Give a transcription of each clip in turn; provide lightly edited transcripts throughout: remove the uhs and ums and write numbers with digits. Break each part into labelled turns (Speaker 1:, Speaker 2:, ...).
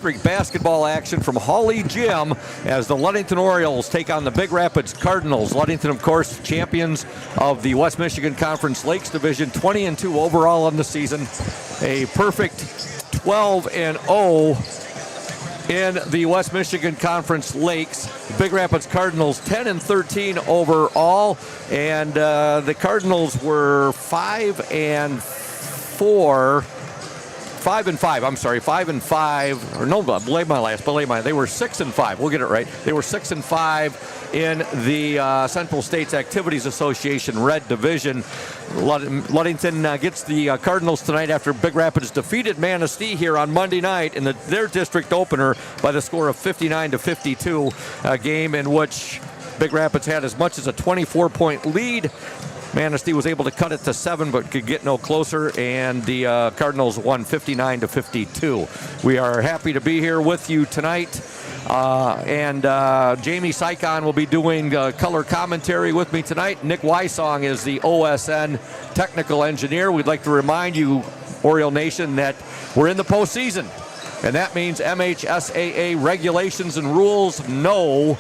Speaker 1: Basketball action from Hawley Gym as the Ludington Orioles take on the Big Rapids Cardinals. Ludington, of course, champions of the West Michigan Conference Lakes Division, 20-2 overall on the season. A perfect 12-0 in the West Michigan Conference Lakes. Big Rapids Cardinals 10-13 overall, and the Cardinals were 5-5. Or no, belay my. They were 6-5. We'll get it right. They were 6-5 in the Central States Activities Association Red Division. Ludington gets the Cardinals tonight after Big Rapids defeated Manistee here on Monday night in their district opener by the score of 59-52. A game in which Big Rapids had as much as a 24-point lead. Manistee was able to cut it to 7, but could get no closer, and the Cardinals won 59-52. We are happy to be here with you tonight, and Jamie Sycon will be doing color commentary with me tonight. Nick Wysong is the OSN technical engineer. We'd like to remind you, Oriole Nation, that we're in the postseason, and that means MHSAA regulations and rules. No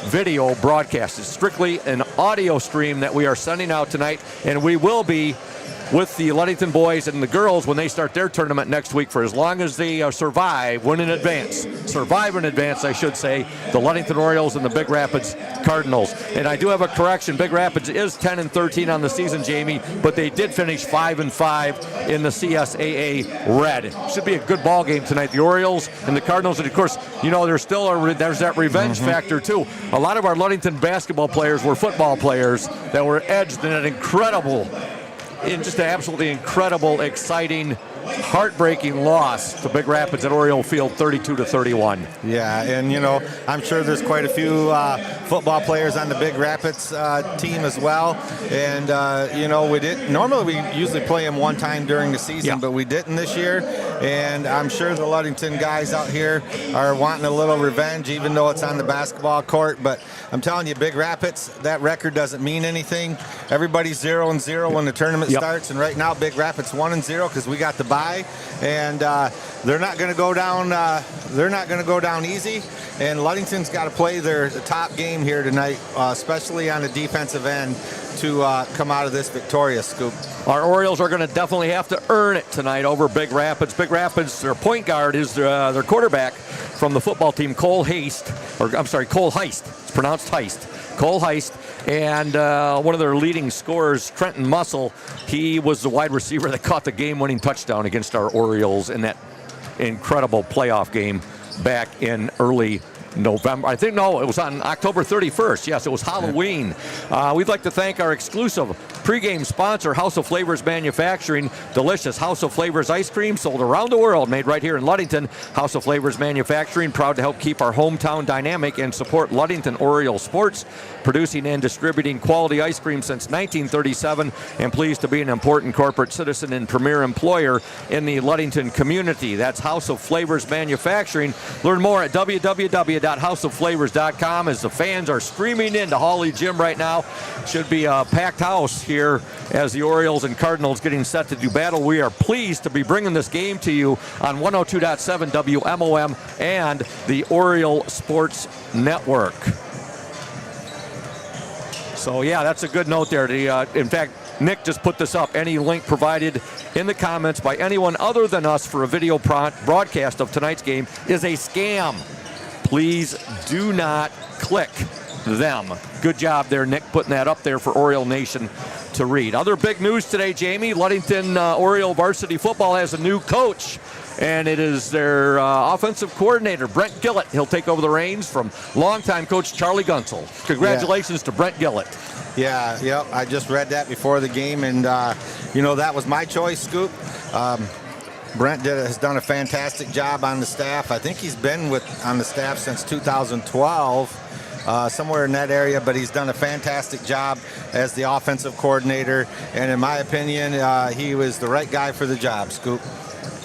Speaker 1: video broadcast. It's strictly an audio stream that we are sending out tonight, and we will be with the Ludington boys and the girls when they start their tournament next week for as long as they survive in advance, I should say, the Ludington Orioles and the Big Rapids Cardinals. And I do have a correction. Big Rapids is 10-13 on the season, Jamie, but they did finish 5-5 in the CSAA Red. Should be a good ball game tonight. The Orioles and the Cardinals, and of course, you know, there's that revenge factor too. A lot of our Ludington basketball players were football players that were edged in just an absolutely incredible, exciting, heartbreaking loss to Big Rapids at Oriole Field, 32-31.
Speaker 2: Yeah, and you know, I'm sure there's quite a few football players on the Big Rapids team as well. And you know, normally we usually play them one time during the season, but we didn't this year. And I'm sure the Ludington guys out here are wanting a little revenge, even though it's on the basketball court. But I'm telling you, Big Rapids, that record doesn't mean anything. Everybody's 0-0 when the tournament starts, and right now Big Rapids 1-0 because we got the bye, and they're not going to go down. They're not going to go down easy. And Ludington's got to play their top game here tonight, especially on the defensive end, to come out of this victorious, Scoop.
Speaker 1: Our Orioles are going to definitely have to earn it tonight over Big Rapids. Big Rapids, their point guard is their quarterback from the football team, Cole Heist. It's pronounced Heist. Cole Heist. And one of their leading scorers, Trenton Mussel, he was the wide receiver that caught the game-winning touchdown against our Orioles in that incredible playoff game back in early November. It was on October 31st. Yes, it was Halloween. We'd like to thank our exclusive pregame sponsor, House of Flavors Manufacturing. Delicious House of Flavors ice cream sold around the world, made right here in Ludington. House of Flavors Manufacturing, proud to help keep our hometown dynamic and support Ludington Oriole sports, producing and distributing quality ice cream since 1937, and pleased to be an important corporate citizen and premier employer in the Ludington community. That's House of Flavors Manufacturing. Learn more at www.houseofflavors.com as the fans are streaming into Hawley Gym right now. Should be a packed house here as the Orioles and Cardinals getting set to do battle. We are pleased to be bringing this game to you on 102.7 WMOM and the Oriole Sports Network. So yeah, that's a good note there. In fact, Nick just put this up. Any link provided in the comments by anyone other than us for a video broadcast of tonight's game is a scam. Please do not click them. Good job there, Nick, putting that up there for Oriole Nation to read. Other big news today, Jamie. Ludington Oriole varsity football has a new coach, and it is their offensive coordinator, Brent Gillett. He'll take over the reins from longtime coach Charlie Gunsel. Congratulations to Brent Gillett.
Speaker 2: Yeah, I just read that before the game, and you know, that was my choice, Scoop. Brent has done a fantastic job on the staff. I think he's been on the staff since 2012. Somewhere in that area, but he's done a fantastic job as the offensive coordinator, and in my opinion, he was the right guy for the job, Scoop.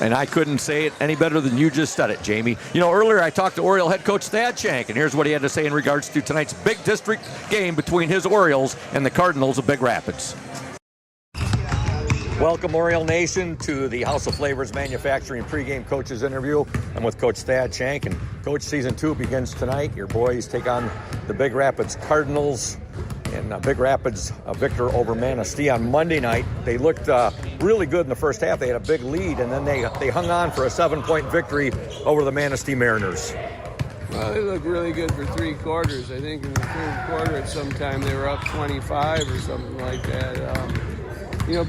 Speaker 1: And I couldn't say it any better than you just said it, Jamie. You know, earlier I talked to Oriole head coach Thad Shank, and here's what he had to say in regards to tonight's big district game between his Orioles and the Cardinals of Big Rapids. Welcome, Oriole Nation, to the House of Flavors Manufacturing pregame coaches interview. I'm with Coach Thad Shank, and Coach, Season 2 begins tonight. Your boys take on the Big Rapids Cardinals, and Big Rapids a victor over Manistee on Monday night. They looked really good in the first half. They had a big lead, and then they hung on for a 7-point victory over the Manistee Mariners.
Speaker 3: Well, they looked really good for 3 quarters. I think in the third quarter at some time they were up 25 or something like that.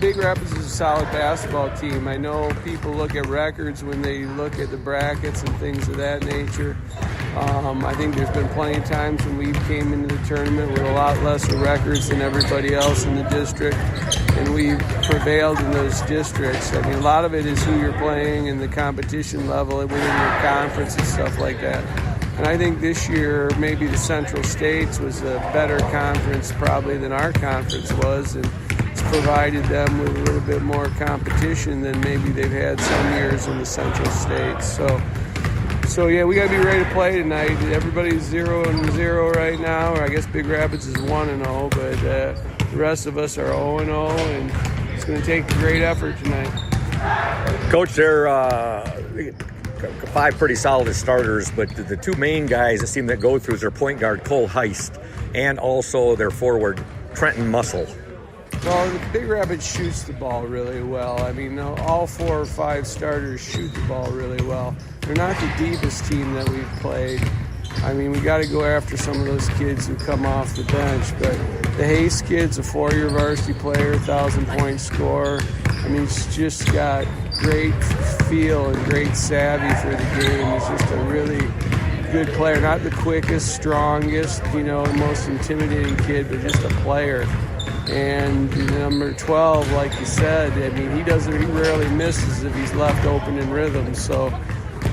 Speaker 3: Big Rapids is a solid basketball team. I know people look at records when they look at the brackets and things of that nature. I think there's been plenty of times when we came into the tournament with a lot lesser records than everybody else in the district, and we prevailed in those districts. I mean, a lot of it is who you're playing and the competition level within your conference and stuff like that. And I think this year maybe the Central States was a better conference probably than our conference was, and it's provided them with a little bit more competition than maybe they've had some years in the Central States. So yeah, we got to be ready to play tonight. Everybody's 0-0 right now, or I guess Big Rapids is 1-0, but the rest of us are 0-0, and it's going to take a great effort tonight.
Speaker 1: Coach, they're 5 pretty solid starters, but the 2 main guys that seem to go through is their point guard, Cole Heist, and also their forward, Trenton Muscle.
Speaker 3: Well, the Big Rapids shoots the ball really well. I mean, all 4 or 5 starters shoot the ball really well. They're not the deepest team that we've played. I mean, we got to go after some of those kids who come off the bench. But the Hayes kid's a 4-year varsity player, 1,000-point scorer. I mean, he's just got great feel and great savvy for the game. He's just a really good player. Not the quickest, strongest, most intimidating kid, but just a player. And number 12, like you said, I mean, he rarely misses if he's left open in rhythm. So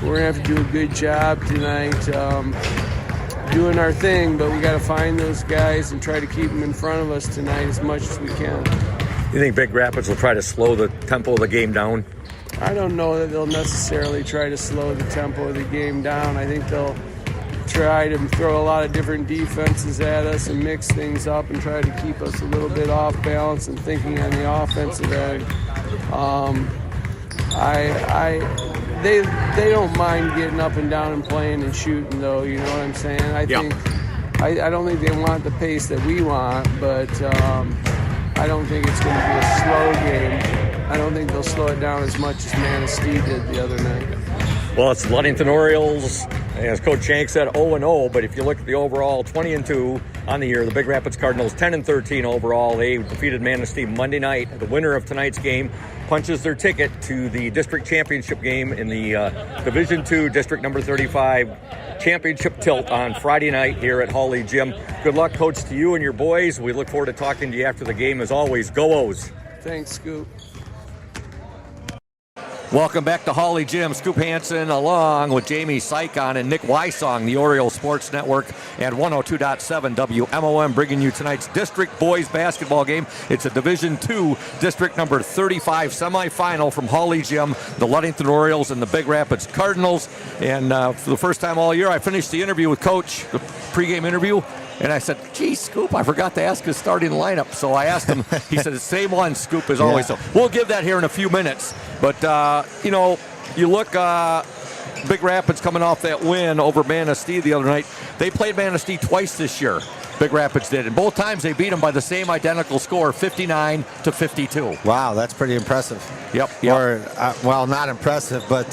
Speaker 3: we're going to have to do a good job tonight doing our thing, but we got to find those guys and try to keep them in front of us tonight as much as we can.
Speaker 1: You think Big Rapids will try to slow the tempo of the game down?
Speaker 3: I don't know that they'll necessarily try to slow the tempo of the game down. I think they'll try to throw a lot of different defenses at us and mix things up and try to keep us a little bit off balance and thinking on the offensive end. They don't mind getting up and down and playing and shooting, though. You know what I'm saying? I don't think they want the pace that we want, but I don't think it's going to be a slow game. I don't think they'll slow it down as much as Manistee did the other night.
Speaker 1: Well, it's Ludington Orioles, as Coach Shank said, 0-0, but if you look at the overall 20-2 on the year, the Big Rapids Cardinals 10-13 overall. They defeated Manistee Monday night. The winner of tonight's game punches their ticket to the district championship game in the Division II District Number 35 championship tilt on Friday night here at Hawley Gym. Good luck, Coach, to you and your boys. We look forward to talking to you after the game. As always, go O's.
Speaker 3: Thanks, Scoop.
Speaker 1: Welcome back to Hawley Gym. Scoop Hansen along with Jamie Sykon and Nick Wysong, the Orioles Sports Network at 102.7 WMOM, bringing you tonight's district boys basketball game. It's a Division II District Number 35 semifinal from Hawley Gym, the Ludington Orioles and the Big Rapids Cardinals. And for the first time all year, I finished the interview with Coach, the pregame interview, and I said, gee, Scoop, I forgot to ask his starting lineup. So I asked him. He said, the same one, Scoop, as always. So we'll give that here in a few minutes. But, you look, Big Rapids coming off that win over Manistee the other night. They played Manistee twice this year, Big Rapids did. And both times they beat them by the same identical score, 59-52.
Speaker 2: Wow, that's pretty impressive.
Speaker 1: Yep.
Speaker 2: Or, not impressive, but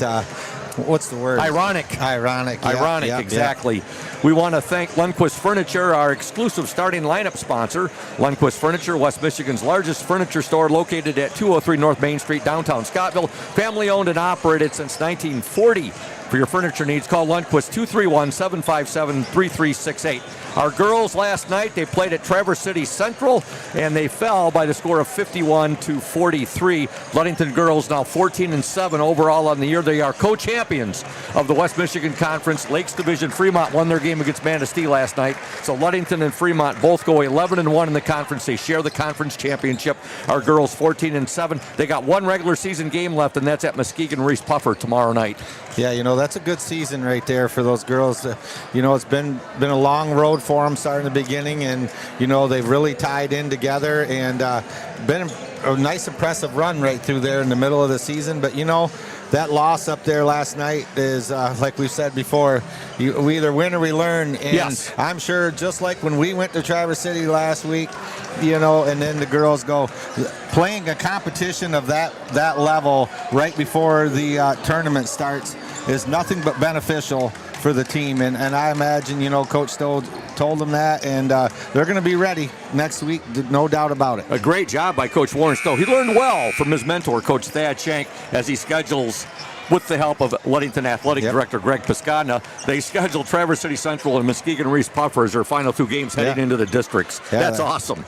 Speaker 2: what's the word?
Speaker 1: Ironic.
Speaker 2: Yep,
Speaker 1: Exactly. We want to thank Lundquist Furniture, our exclusive starting lineup sponsor. Lundquist Furniture, West Michigan's largest furniture store, located at 203 North Main Street, downtown Scottville. Family owned and operated since 1940. For your furniture needs, call Lundquist 231-757-3368. Our girls last night, they played at Traverse City Central, and they fell by the score of 51-43. Ludington girls now 14-7 overall on the year. They are co-champions of the West Michigan Conference. Lakes Division Fremont won their game against Manistee last night. So Ludington and Fremont both go 11-1 in the conference. They share the conference championship. Our girls 14-7. They got one regular season game left, and that's at Muskegon Reese Puffer tomorrow night.
Speaker 2: Yeah, that's a good season right there for those girls. It's been a long road for them starting the beginning, and they've really tied in together and been a nice impressive run right through there in the middle of the season. But that loss up there last night is, like we've said before, we either win or we learn. And
Speaker 1: yes.
Speaker 2: I'm sure just like when we went to Traverse City last week, and then the girls go playing a competition of that level right before the tournament starts is nothing but beneficial for the team. And I imagine, Coach Stowe told them that, and they're going to be ready next week, no doubt about it.
Speaker 1: A great job by Coach Warren Stowe. He learned well from his mentor, Coach Thad Shank, as he schedules, with the help of Ludington Athletic Director Greg Piscadna, they scheduled Traverse City Central and Muskegon Reese Puffer as their final 2 games heading into the districts. That's awesome.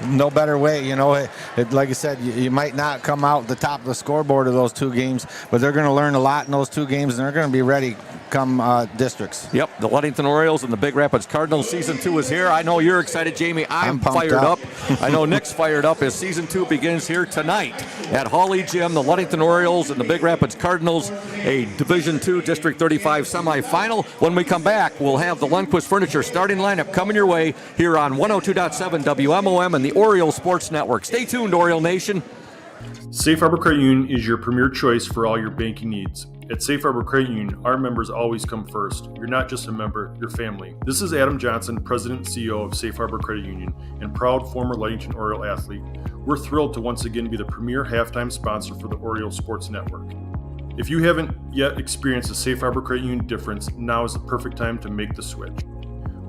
Speaker 2: No better way. Like I said, you might not come out the top of the scoreboard of those 2 games, but they're going to learn a lot in those 2 games, and they're going to be ready come districts.
Speaker 1: Yep, the Ludington Orioles and the Big Rapids Cardinals. Season 2 is here. I know you're excited, Jamie. I'm fired up. I know Nick's fired up as Season 2 begins here tonight at Hawley Gym. The Ludington Orioles and the Big Rapids Cardinals, a Division II District 35 semifinal. When we come back, we'll have the Lundquist Furniture starting lineup coming your way here on 102.7 WMOM and the Oriole Sports Network. Stay tuned, Oriole Nation.
Speaker 4: Safe Harbor Credit Union is your premier choice for all your banking needs. At Safe Harbor Credit Union, our members always come first. You're not just a member, you're family. This is Adam Johnson, President and CEO of Safe Harbor Credit Union and proud former Ludington Oriole athlete. We're thrilled to once again be the premier halftime sponsor for the Oriole Sports Network. If you haven't yet experienced the Safe Harbor Credit Union difference, now is the perfect time to make the switch.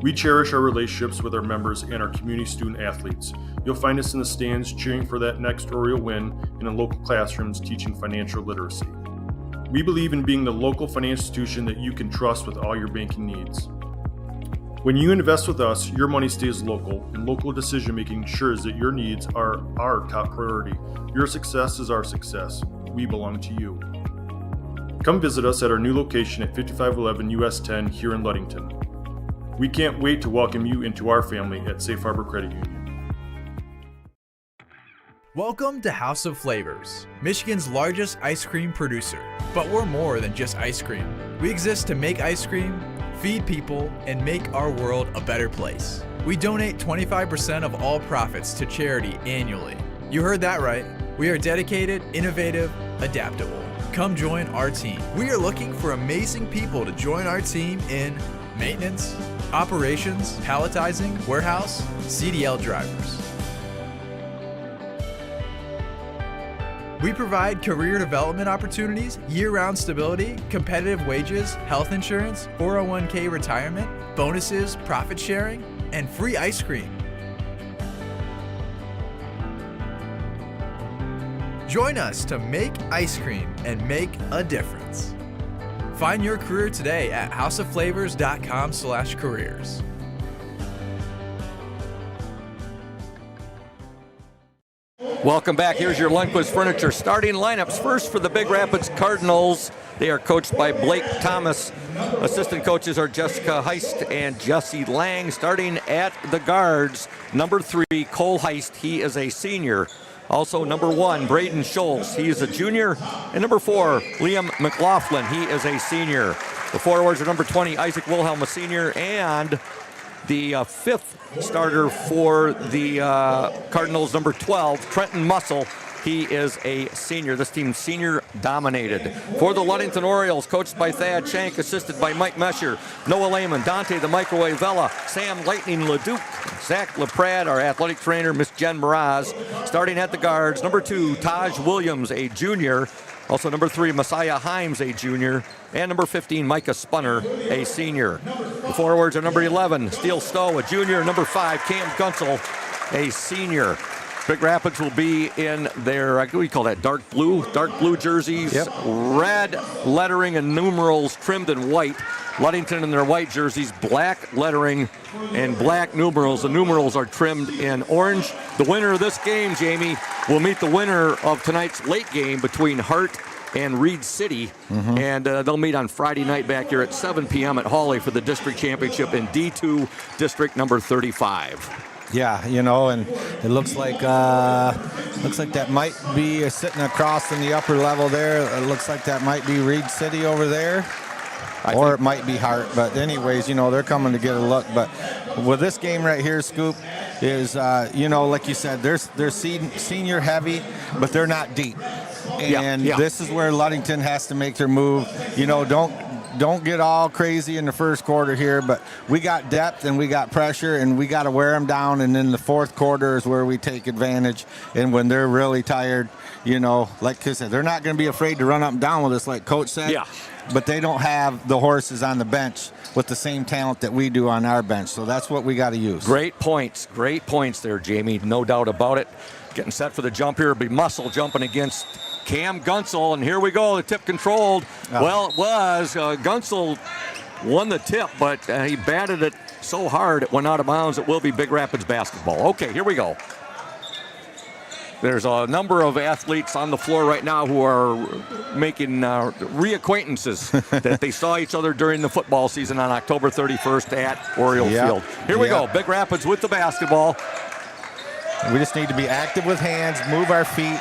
Speaker 4: We cherish our relationships with our members and our community student athletes. You'll find us in the stands cheering for that next Oriole win and in local classrooms teaching financial literacy. We believe in being the local financial institution that you can trust with all your banking needs. When you invest with us, your money stays local, and local decision-making ensures that your needs are our top priority. Your success is our success. We belong to you. Come visit us at our new location at 5511 US 10 here in Ludington. We can't wait to welcome you into our family at Safe Harbor Credit Union.
Speaker 5: Welcome to House of Flavors, Michigan's largest ice cream producer. But we're more than just ice cream. We exist to make ice cream, feed people, and make our world a better place. We donate 25% of all profits to charity annually. You heard that right. We are dedicated, innovative, adaptable. Come join our team. We are looking for amazing people to join our team in maintenance, operations, palletizing, warehouse, CDL drivers. We provide career development opportunities, year-round stability, competitive wages, health insurance, 401k retirement, bonuses, profit sharing, and free ice cream. Join us to make ice cream and make a difference. Find your career today at houseofflavors.com/careers.
Speaker 1: Welcome back. Here's your Lundquist Furniture starting lineups. First for the Big Rapids Cardinals. They are coached by Blake Thomas. Assistant coaches are Jessica Heist and Jesse Lang. Starting at the guards, number 3, Cole Heist. He is a senior. Also, number 1, Braden Scholes. He is a junior. And number 4, Liam McLaughlin. He is a senior. The forwards are number 20, Isaac Wilhelm, a senior, and the 5th starter for the Cardinals, number 12, Trenton Mussel. He is a senior. This team's senior dominated. For the Ludington Orioles, coached by Thad Shank, assisted by Mike Mesher, Noah Lehman, Dante the Microwave Vella, Sam Lightning Leduc, Zach LaPrade, our athletic trainer, Miss Jen Mraz. Starting at the guards, number 2, Taj Williams, a junior. Also number 3, Messiah Himes, a junior. And number 15, Micah Spunner, a senior. The forwards are number 11, Steele Stowe, a junior. Number 5, Cam Gunsel, a senior. Big Rapids will be in their, what do you call that, dark blue jerseys.
Speaker 2: Yep.
Speaker 1: Red lettering and numerals trimmed in white. Ludington in their white jerseys, black lettering and black numerals. The numerals are trimmed in orange. The winner of this game, Jamie, will meet the winner of tonight's late game between Hart and Reed City. And they'll meet on Friday night back here at 7 p.m. at Hawley for the district championship in D2 district number 35.
Speaker 2: Yeah, and it looks like that might be sitting across in the upper level there. It looks like that might be Reed City over there, or it might be Hart. But anyways, they're coming to get a look. But with this game right here, Scoop, is, like you said, they're senior heavy, but they're not deep. And this is where Ludington has to make their move. Don't get all crazy in the first quarter here, but we got depth and we got pressure and we got to wear them down. And then the fourth quarter is where we take advantage. And when they're really tired, like I said, they're not going to be afraid to run up and down with us, like Coach said.
Speaker 1: Yeah.
Speaker 2: But they don't have the horses on the bench with the same talent that we do on our bench. So that's what we got to use.
Speaker 1: Great points there, Jamie. No doubt about it. Getting set for the jump here. It'll be Muscle jumping against Cam Gunsel, and here we go. The tip controlled. Oh. Well, it was. Gunsel won the tip, but he batted it so hard it went out of bounds. It will be Big Rapids basketball. Okay, here we go. There's a number of athletes on the floor right now who are making reacquaintances that they saw each other during the football season on October 31st at Oriole Field. Here we go. Big Rapids with the basketball.
Speaker 2: We just need to be active with hands, move our feet.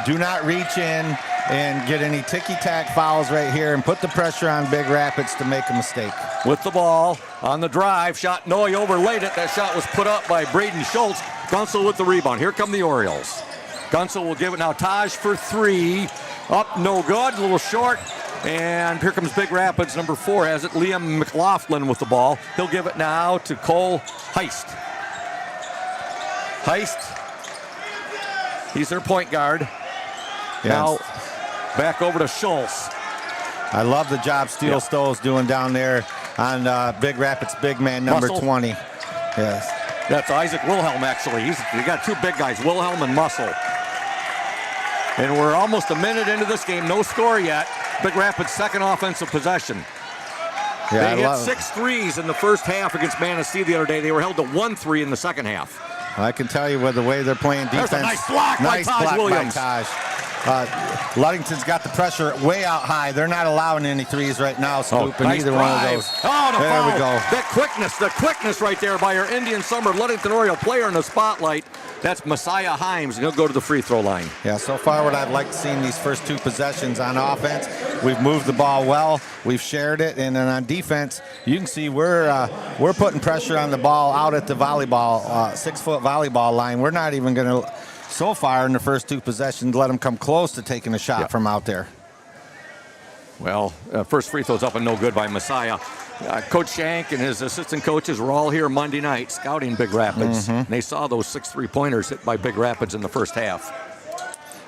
Speaker 2: Do not reach in and get any ticky-tack fouls right here and put the pressure on Big Rapids to make a mistake.
Speaker 1: With the ball on the drive, shot, Noy overlaid it. That shot was put up by Braden Schultz. Gunsel with the rebound. Here come the Orioles. Gunsel will give it now. Taj for three. Up, no good, a little short. And here comes Big Rapids. Number 4 has it. Liam McLaughlin with the ball. He'll give it now to Cole Heist. He's their point guard. Now back over to Schultz.
Speaker 2: I love the job Steele Stowe's doing down there on Big Rapids big man number 20. Yes.
Speaker 1: That's Isaac Wilhelm, actually. You got two big guys, Wilhelm and Muscle. And we're almost a minute into this game. No score yet. Big Rapids' second offensive possession. They hit 6 threes in the first half against Manistee the other day. They were held to 1 3 in the second half.
Speaker 2: I can tell you with the way they're playing defense.
Speaker 1: There's a nice block by Taj Williams.
Speaker 2: Ludington's got the pressure way out high. They're not allowing any threes right now, Scoop, in either one of those.
Speaker 1: Oh, the
Speaker 2: there
Speaker 1: foul.
Speaker 2: We go.
Speaker 1: The quickness right there by our Indian Summer Ludington Oriole player in the spotlight. That's Messiah Himes, and he'll go to the free throw line.
Speaker 2: Yeah, so far what I've liked seeing these first 2 possessions on offense, we've moved the ball well, we've shared it, and then on defense, you can see we're putting pressure on the ball out at the volleyball, 6-foot volleyball line. We're not even going to, so far in the first 2 possessions, let them come close to taking a shot from out there.
Speaker 1: Well, first free throw's up and no good by Messiah. Coach Shank and his assistant coaches were all here Monday night scouting Big Rapids. And they saw those 6 3-pointers hit by Big Rapids in the first half.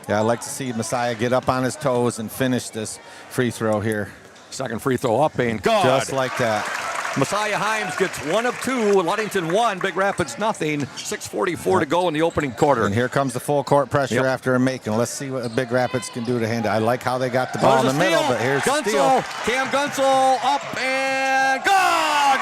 Speaker 2: Yeah, I'd like to see Messiah get up on his toes and finish this free throw here.
Speaker 1: Second free throw up and good.
Speaker 2: Just like that.
Speaker 1: Messiah Himes gets 1 of 2. Ludington 1, Big Rapids nothing. 6:44 to go in the opening quarter.
Speaker 2: And here comes the full court pressure after a making. Let's see what Big Rapids can do to handle. I like how they got the ball in the middle, but here's the steal.
Speaker 1: Cam Gunsel up and good.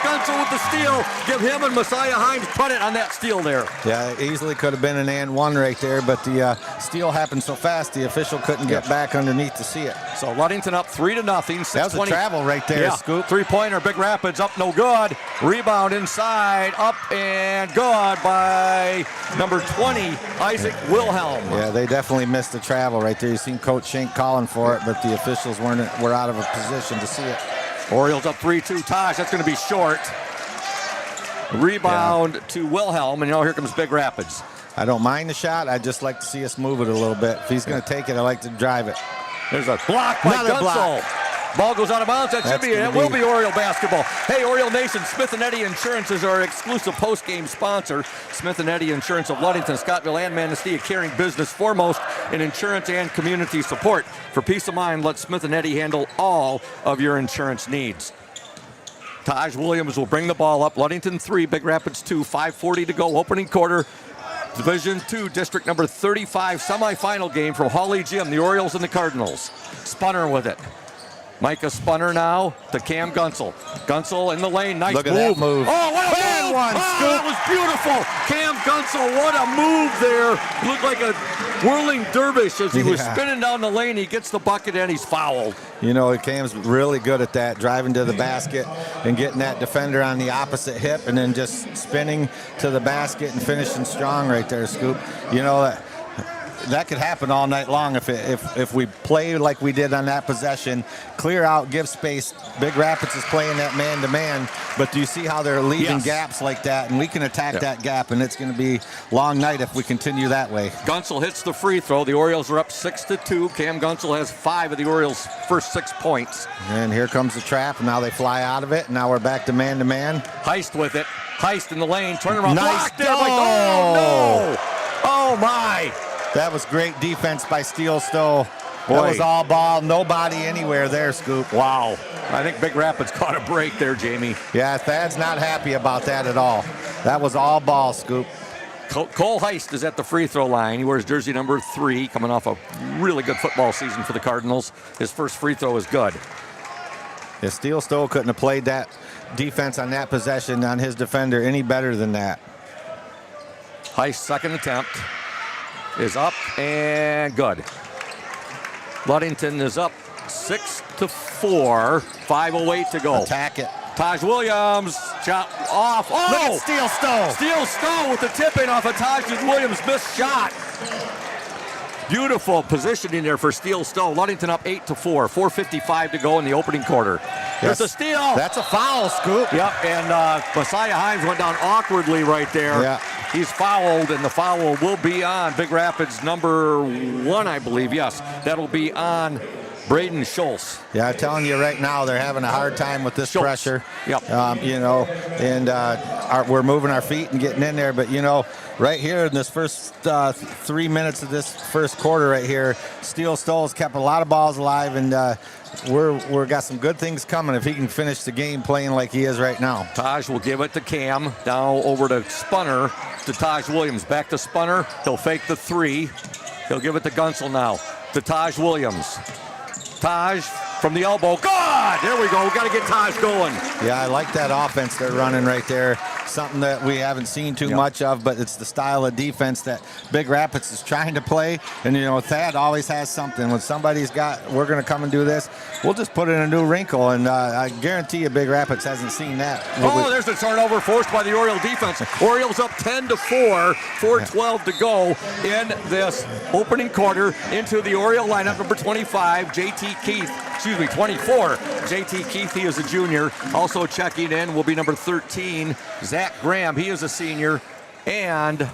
Speaker 1: Gunsel with the steal. Give him and Messiah Himes credit on that steal there.
Speaker 2: Yeah, it easily could have been an and one right there, but the steal happened so fast the official couldn't get back underneath to see it.
Speaker 1: So Ludington up 3-0.
Speaker 2: That was a travel right there, Scoop.
Speaker 1: 3-pointer. Big Rapids up no good. Rebound inside, up and good by number 20, Isaac Wilhelm.
Speaker 2: Yeah, they definitely missed the travel right there. You seen Coach Schenk calling for it, but the officials were out of a position to see it.
Speaker 1: Orioles up 3-2. Taj, that's going to be short. Rebound to Wilhelm, and here comes Big Rapids.
Speaker 2: I don't mind the shot. I just like to see us move it a little bit. If he's going to take it, I like to drive it.
Speaker 1: There's a block by Gunsel. Ball goes out of bounds. That will be Oriole basketball. Hey, Oriole Nation, Smith & Eddy Insurance is our exclusive post-game sponsor. Smith & Eddy Insurance of Ludington, Scottville, and Manistee, a caring business foremost in insurance and community support. For peace of mind, let Smith & Eddy handle all of your insurance needs. Taj Williams will bring the ball up. Ludington 3, Big Rapids 2, 5:40 to go. Opening quarter. Division 2, District number 35, semifinal game from Hawley Gym, the Orioles and the Cardinals. Spunner with it. Micah Spunner now to Cam Gunsel. Gunsel in the lane. Nice
Speaker 2: move. Look at that move.
Speaker 1: Oh, what a move. That was beautiful. Cam Gunsel, what a move there. He looked like a whirling dervish as he was spinning down the lane. He gets the bucket and he's fouled.
Speaker 2: Cam's really good at that, driving to the basket and getting that defender on the opposite hip and then just spinning to the basket and finishing strong right there, Scoop. that could happen all night long if we play like we did on that possession, clear out, give space. Big Rapids is playing that man-to-man, but do you see how they're leaving gaps like that? And we can attack that gap, and it's going to be long night if we continue that way.
Speaker 1: Gunsel hits the free throw. The Orioles are up 6-2. Cam Gunsel has 5 of the Orioles' first 6 points.
Speaker 2: And here comes the trap, and now they fly out of it. And now we're back to man-to-man.
Speaker 1: Heist with it. Heist in the lane. Turn around.
Speaker 2: Nice.
Speaker 1: Blocked there. Oh, no. Oh, my.
Speaker 2: That was great defense by Steele Stowe.
Speaker 1: Boy.
Speaker 2: That was all ball. Nobody anywhere there, Scoop.
Speaker 1: Wow. I think Big Rapids caught a break there, Jamie.
Speaker 2: Yeah, Thad's not happy about that at all. That was all ball, Scoop.
Speaker 1: Cole Heist is at the free throw line. He wears jersey number 3, coming off a really good football season for the Cardinals. His first free throw is good.
Speaker 2: Yeah, Steele Stowe couldn't have played that defense on that possession on his defender any better than that.
Speaker 1: Heist's second attempt is up and good. Ludington is up 6-4. 5:08 to go.
Speaker 2: Attack it.
Speaker 1: Taj Williams shot off. Oh!
Speaker 2: Look at Steele Stowe.
Speaker 1: Steele Stowe with the tip-in off of Taj Williams' missed shot. Beautiful positioning there for Steele Stowe. Ludington up 8-4. 4:55 to go in the opening quarter. There's a steal.
Speaker 2: That's a foul, Scoop.
Speaker 1: Yep, and Messiah Himes went down awkwardly right there.
Speaker 2: Yeah.
Speaker 1: He's fouled, and the foul will be on Big Rapids number 1, I believe. Yes, that'll be on Braden Schultz.
Speaker 2: Yeah, I'm telling you right now, they're having a hard time with this pressure.
Speaker 1: Yep.
Speaker 2: You know, and we're moving our feet and getting in there. But, you know, right here in this first 3 minutes of this first quarter right here, Steele Stowe's kept a lot of balls alive, and we're got some good things coming if he can finish the game playing like he is right now.
Speaker 1: Taj will give it to Cam. Now over to Spunner, to Taj Williams. Back to Spunner. He'll fake the 3. He'll give it to Gunsel now. To Taj Williams. Taj from the elbow. God! There we go. We've got to get Taj going.
Speaker 2: Yeah, I like that offense they're running right there. Something that we haven't seen too much of, but it's the style of defense that Big Rapids is trying to play. And, you know, Thad always has something. When somebody's got, we're going to come and do this, we'll just put in a new wrinkle. And I guarantee you Big Rapids hasn't seen that.
Speaker 1: Oh, there's the turnover forced by the Oriole defense. Orioles up 10-4. 4:12 to go in this opening quarter. Into the Oriole lineup, number 25, J.T. Keith. 24. J.T. Keith, he is a junior. Also checking in will be number 13, Zach Graham. He is a senior. And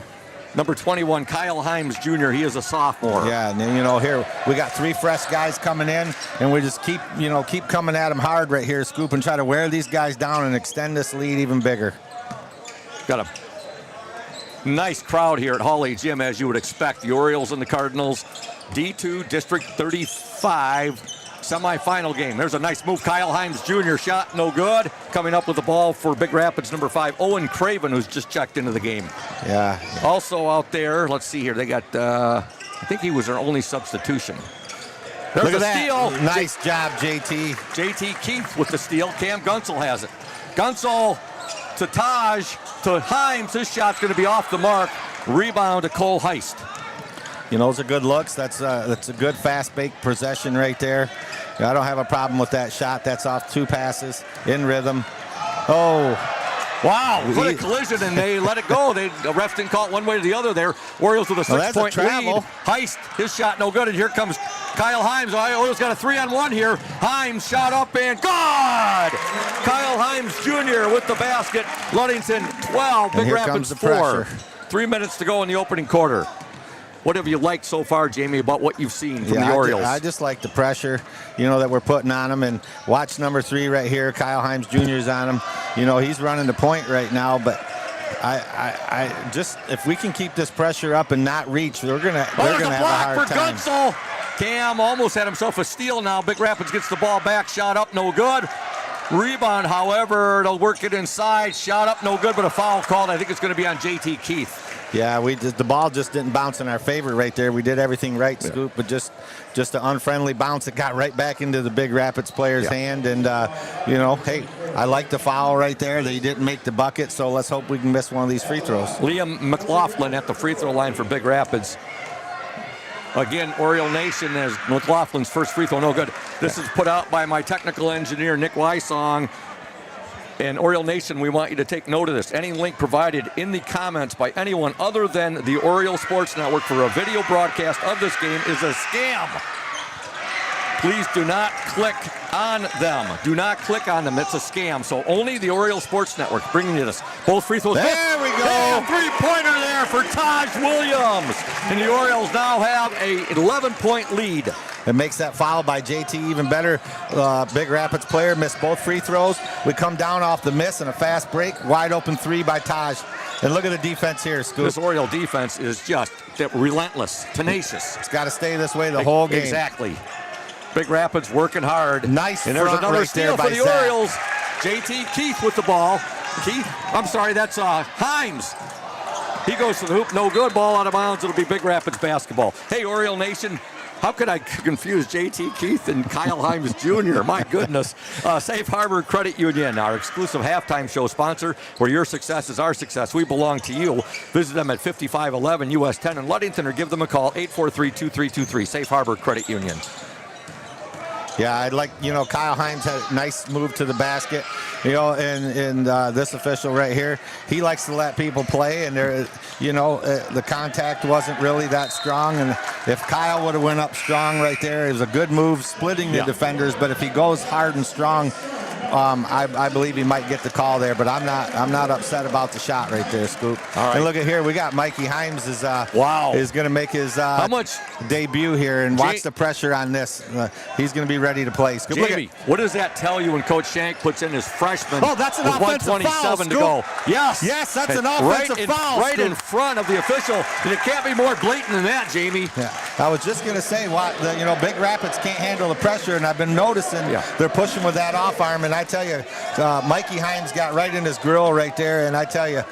Speaker 1: number 21, Kyle Himes Jr. He is a sophomore.
Speaker 2: Yeah, and then, you know, here we got 3 fresh guys coming in, and we just keep coming at them hard right here, Scoop, and try to wear these guys down and extend this lead even bigger.
Speaker 1: Got a nice crowd here at Hawley Gym, as you would expect. The Orioles and the Cardinals. D2 District 35 semifinal game. There's a nice move. Kyle Himes Jr. shot no good. Coming up with the ball for Big Rapids number 5, Owen Craven, who's just checked into the game.
Speaker 2: Yeah.
Speaker 1: Also out there, let's see here. They got, I think he was their only substitution. There's
Speaker 2: Look at
Speaker 1: a
Speaker 2: that.
Speaker 1: steal.
Speaker 2: Nice job, JT.
Speaker 1: JT Keith with the steal. Cam Gunsel has it. Gunsel to Taj to Himes. His shot's going to be off the mark. Rebound to Cole Heist.
Speaker 2: You know, those are good looks. That's a good fast-baked possession right there. I don't have a problem with that shot. That's off 2 passes in rhythm. Oh,
Speaker 1: wow. What a collision, and they let it go. The refs didn't call it one way or the other there. Orioles with a 6-point lead. Heist, his shot no good, and here comes Kyle Himes. Orioles got a 3-on-1 here. Himes shot up and good! Kyle Himes Jr. with the basket. Ludington 12, Big Rapids 4. 3 minutes to go in the opening quarter. What have you liked so far, Jamie, about what you've seen from the Orioles?
Speaker 2: I just like the pressure, you know, that we're putting on them. And watch number 3 right here, Kyle Himes Jr. is on him. You know, he's running the point right now. But I just, if we can keep this pressure up and not reach, they're gonna have a hard time.
Speaker 1: Gunsel. Cam almost had himself a steal now. Big Rapids gets the ball back, shot up, no good. Rebound, however, they'll work it inside. Shot up, no good, but a foul called. I think it's going to be on J.T. Keith.
Speaker 2: Yeah, the ball just didn't bounce in our favor right there. We did everything right, Scoop, but just an unfriendly bounce that got right back into the Big Rapids player's hand. And, you know, hey, I like the foul right there. They didn't make the bucket, so let's hope we can miss one of these free throws.
Speaker 1: Liam McLaughlin at the free throw line for Big Rapids. Again, Oriole Nation as McLaughlin's first free throw, no good. This is put out by my technical engineer, Nick Wysong. And Oriole Nation, we want you to take note of this. Any link provided in the comments by anyone other than the Oriole Sports Network for a video broadcast of this game is a scam. Please do not click on them. Do not click on them. It's a scam. So only the Oriole Sports Network bringing you this. Both free throws.
Speaker 2: There we go.
Speaker 1: And three-pointer there for Taj Williams. And the Orioles now have a 11-point lead.
Speaker 2: It makes that foul by JT even better. Big Rapids player missed both free throws. We come down off the miss and a fast break. Wide open three by Taj. And look at the defense here, Scoop.
Speaker 1: This Oriole defense is just relentless, tenacious.
Speaker 2: It's got to stay this way the whole game.
Speaker 1: Exactly. Big Rapids working hard.
Speaker 2: Nice
Speaker 1: and there's
Speaker 2: front
Speaker 1: another
Speaker 2: right
Speaker 1: steal
Speaker 2: there
Speaker 1: for the
Speaker 2: by Zach.
Speaker 1: Orioles. JT Keith with the ball. That's Himes. He goes to the hoop, no good. Ball out of bounds. It'll be Big Rapids basketball. Hey, Oriole Nation. How could I confuse JT Keith and Kyle Himes Jr.? My goodness. Safe Harbor Credit Union, our exclusive halftime show sponsor, where your success is our success. We belong to you. Visit them at 5511 US 10 in Ludington or give them a call, 843-2323. Safe Harbor Credit Union.
Speaker 2: Yeah, I'd like, Kyle Himes had a nice move to the basket, and this official right here, he likes to let people play, and the contact wasn't really that strong, and if Kyle would have went up strong right there, it was a good move splitting the defenders, but if he goes hard and strong, I believe he might get the call there, but I'm not upset about the shot right there, Scoop.
Speaker 1: All right.
Speaker 2: And look at here, we got Mikey Himes is going to make his debut here, and watch the pressure on this. He's going to be ready to play. Scoop,
Speaker 1: Jamie, what does that tell you when Coach Shank puts in his freshman?
Speaker 2: Oh, that's an offensive foul,
Speaker 1: 127 to go. Yes.
Speaker 2: Yes, that's an offensive foul.
Speaker 1: Right in front of the official, and it can't be more blatant than that, Jamie.
Speaker 2: Yeah. I was just going to say, Big Rapids can't handle the pressure, and I've been noticing they're pushing with that off arm, and I tell you, Mikey Himes got right in his grill right there, and I tell you,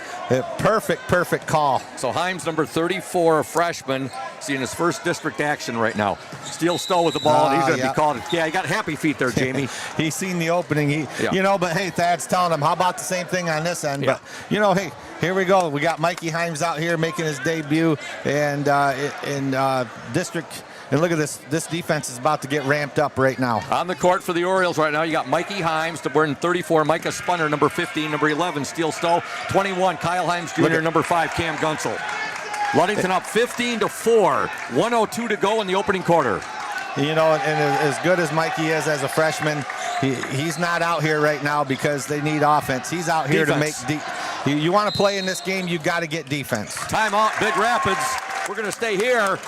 Speaker 2: perfect call.
Speaker 1: So Himes, number 34, a freshman, seeing his first district action right now. Steel Stowe with the ball, and he's going to be called. Yeah, he got happy feet there, Jamie.
Speaker 2: He's seen the opening. But hey, Thad's telling him, how about the same thing on this end?
Speaker 1: Yeah.
Speaker 2: But, hey, here we go. We got Mikey Himes out here making his debut, and in district. And look at this. This defense is about to get ramped up right now.
Speaker 1: On the court for the Orioles right now, you got Mikey Himes, wearing 34, Micah Spunner, number 15, number 11, Steel Stowe, 21, Kyle Himes Jr., number 5, Cam Gunsel. Ludington up 15-4, 1:02 to go in the opening quarter.
Speaker 2: And as good as Mikey is as a freshman, he's not out here right now because they need offense. He's out here to make you want to play in this game, you got to get defense.
Speaker 1: Timeout, Big Rapids. We're going to stay here and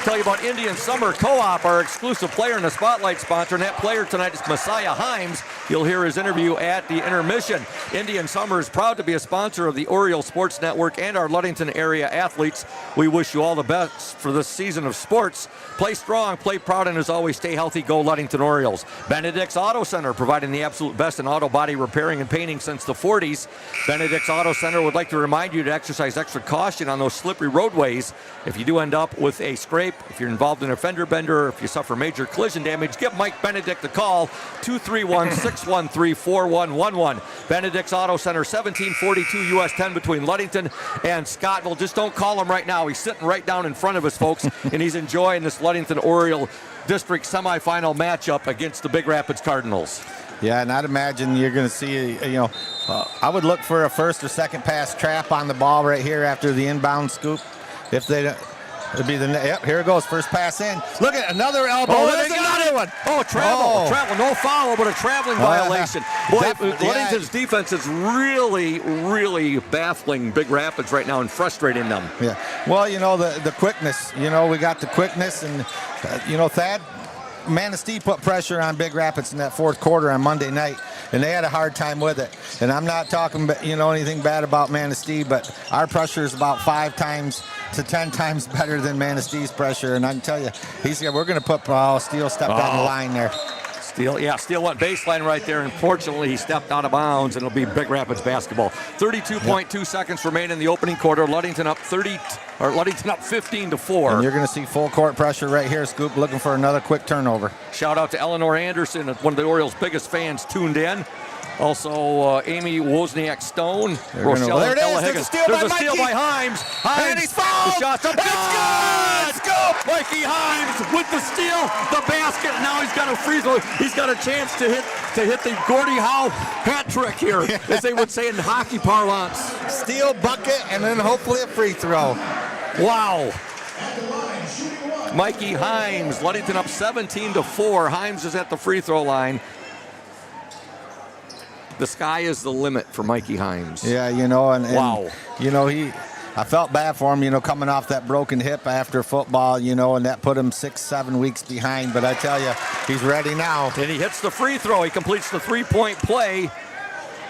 Speaker 1: tell you about Indian Summer Co-op, our exclusive player and the spotlight sponsor. And that player tonight is Messiah Himes. You'll hear his interview at the intermission. Indian Summer is proud to be a sponsor of the Oriole Sports Network and our Ludington area athletes. We wish you all the best for this season of sports. Play strong, play proud, and as always, stay healthy. Go Ludington Orioles. Benedict's Auto Center, providing the absolute best in auto body repairing and painting since the 40s. Benedict's Auto Center would like to remind you to exercise extra caution on those slippery roadways. If you do end up with a scrape, if you're involved in a fender bender, or if you suffer major collision damage, give Mike Benedict a call, 231-613-4111. Benedict's Auto Center, 1742 US 10 between Ludington and Scottville. Just don't call him right now. He's sitting right down in front of us, folks, and he's enjoying this Ludington Oriole District semifinal matchup against the Big Rapids Cardinals.
Speaker 2: Yeah, and I'd imagine you're going to see, I would look for a first or second pass trap on the ball right here after the inbound scoop. If they don't, it'd be here it goes, first pass in. Look at another elbow.
Speaker 1: Oh, there's another one. Oh, travel, no foul, but a traveling violation. Boy, Ludington's defense is really, really baffling Big Rapids right now and frustrating them.
Speaker 2: Yeah, well, the quickness, we got the quickness, and, Thad, Manistee put pressure on Big Rapids in that fourth quarter on Monday night, and they had a hard time with it. And I'm not talking, anything bad about Manistee, but our pressure is about 5 times to 10 times better than Manistee's pressure. And I can tell you, we're going to put Steele stepped on the line there.
Speaker 1: Steele went baseline right there, and fortunately he stepped out of bounds, and it'll be Big Rapids basketball. 32.2 seconds remain in the opening quarter. Ludington up 15-4.
Speaker 2: And you're going to see full court pressure right here. Scoop looking for another quick turnover.
Speaker 1: Shout out to Eleanor Anderson, one of the Orioles' biggest fans, tuned in. Also, Amy Wozniak-Stone.
Speaker 2: There it is. There's a steal
Speaker 1: There's
Speaker 2: by
Speaker 1: a steal
Speaker 2: Mikey.
Speaker 1: by Himes.
Speaker 2: And he's fouled.
Speaker 1: The shot's up.
Speaker 2: It's good.
Speaker 1: Mikey Himes with the steal, the basket. Now he's got a free throw. He's got a chance to hit the Gordie Howe hat trick here, as they would say in hockey parlance.
Speaker 2: Steal, bucket, and then hopefully a free throw.
Speaker 1: Wow. Mikey Himes, Ludington up 17-4. Himes is at the free throw line. The sky is the limit for Mikey Himes.
Speaker 2: Yeah, you know, and
Speaker 1: wow.
Speaker 2: You know, I felt bad for him, you know, coming off that broken hip after football, you know, and that put him 6-7 weeks behind. But I tell you, he's ready now.
Speaker 1: And he hits the free throw. He completes the three-point play.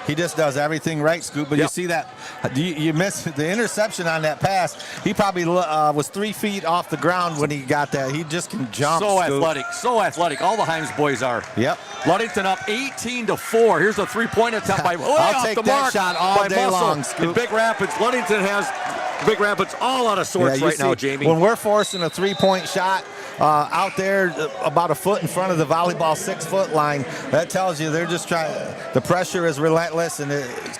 Speaker 2: He just does everything right, Scoop. But you see that, you missed the interception on that pass. He probably was 3 feet off the ground when he got that. He just can jump.
Speaker 1: So athletic, so athletic. All the Himes boys are.
Speaker 2: Yep.
Speaker 1: Ludington up 18-4. Here's a three-point attempt by
Speaker 2: I'll take that shot all day long, Scoop.
Speaker 1: In Big Rapids, Ludington has Big Rapids all out of sorts right now, Jamie.
Speaker 2: When we're forcing a three-point shot out there about a foot in front of the volleyball 6-foot line, that tells you they're just trying. The pressure is relentless, and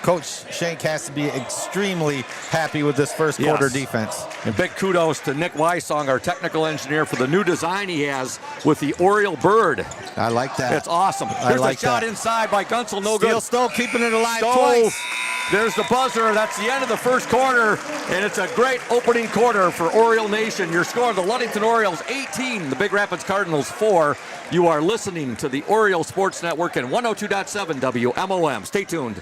Speaker 2: Coach Shank has to be extremely happy with this first quarter defense.
Speaker 1: And big kudos to Nick Wysong, our technical engineer, for the new design he has with the Oriole bird.
Speaker 2: I like that.
Speaker 1: It's awesome. Here's a shot inside by Gunsel, no good.
Speaker 2: Stowe keeping it alive twice.
Speaker 1: There's the buzzer. That's the end of the first quarter, and it's a great opening quarter for Oriole Nation. Your score, the Ludington Orioles 18, the Big Rapids Cardinals 4. You are listening to the Oriole Sports Network and 102.7 WMOM. Stay tuned.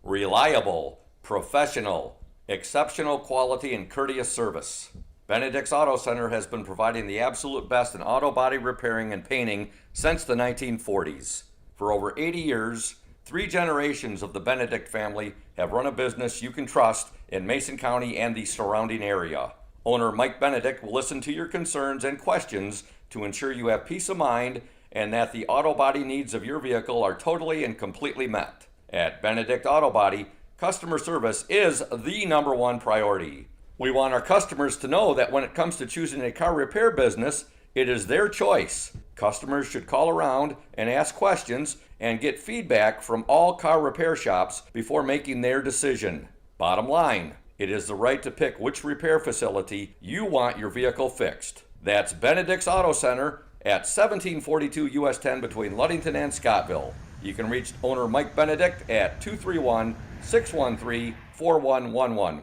Speaker 1: Reliable, professional, exceptional quality, and courteous service. Benedict's Auto Center has been providing the absolute best in auto body repairing and painting since the 1940s. For over 80 years, 3 generations of the Benedict family have run a business you can trust in Mason County and the surrounding area. Owner Mike Benedict will listen to your concerns and questions to ensure you have peace of mind and that the auto body needs of your vehicle are totally and completely met. At Benedict Auto Body, customer service is the #1 priority. We want our customers to know that when it comes to choosing a car repair business, it is their choice. Customers should call around and ask questions and get feedback from all car repair shops before making their decision. Bottom line, it is the right to pick which repair facility you want your vehicle fixed. That's Benedict's Auto Center at 1742 US 10 between Ludington and Scottville. You can reach owner Mike Benedict at 231-613-4111.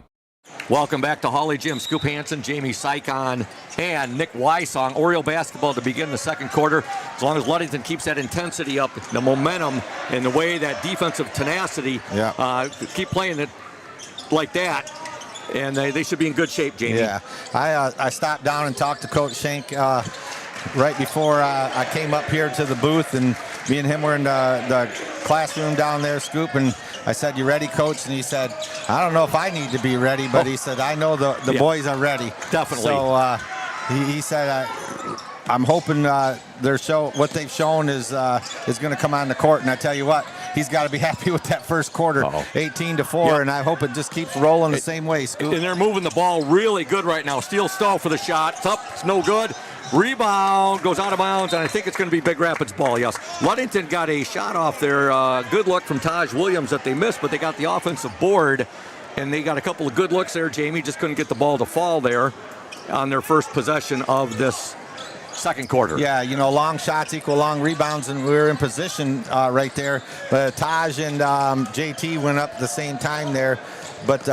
Speaker 1: Welcome back to Hawley Gym. Scoop Hansen, Jamie Sykon, and Nick Wysong. Oriole basketball to begin the second quarter. As long as Ludington keeps that intensity up, the momentum, and the way that defensive tenacity, keep playing it like that, and they should be in good shape, Jamie.
Speaker 2: Yeah, I stopped down and talked to Coach Shank right before I came up here to the booth, and me and him were in the classroom down there, Scoop, and I said, "You ready, Coach?" And he said, "I don't know if I need to be ready, but he said, I know the boys are ready."
Speaker 1: Definitely.
Speaker 2: So he said, "I'm hoping what they've shown is going to come on the court." And I tell you what, he's got to be happy with that first quarter, 18-4, and I hope it just keeps rolling the same way, Scoop.
Speaker 1: And they're moving the ball really good right now. Steele Stowe for the shot. It's up. It's no good. Rebound goes out of bounds, and I think it's going to be Big Rapids ball, yes. Ludington got a shot off there. Good look from Taj Williams that they missed, but they got the offensive board, and they got a couple of good looks there. Jamie just couldn't get the ball to fall there on their first possession of this second quarter.
Speaker 2: Yeah, you know, long shots equal long rebounds, and we were in position right there. But Taj and JT went up at the same time there, but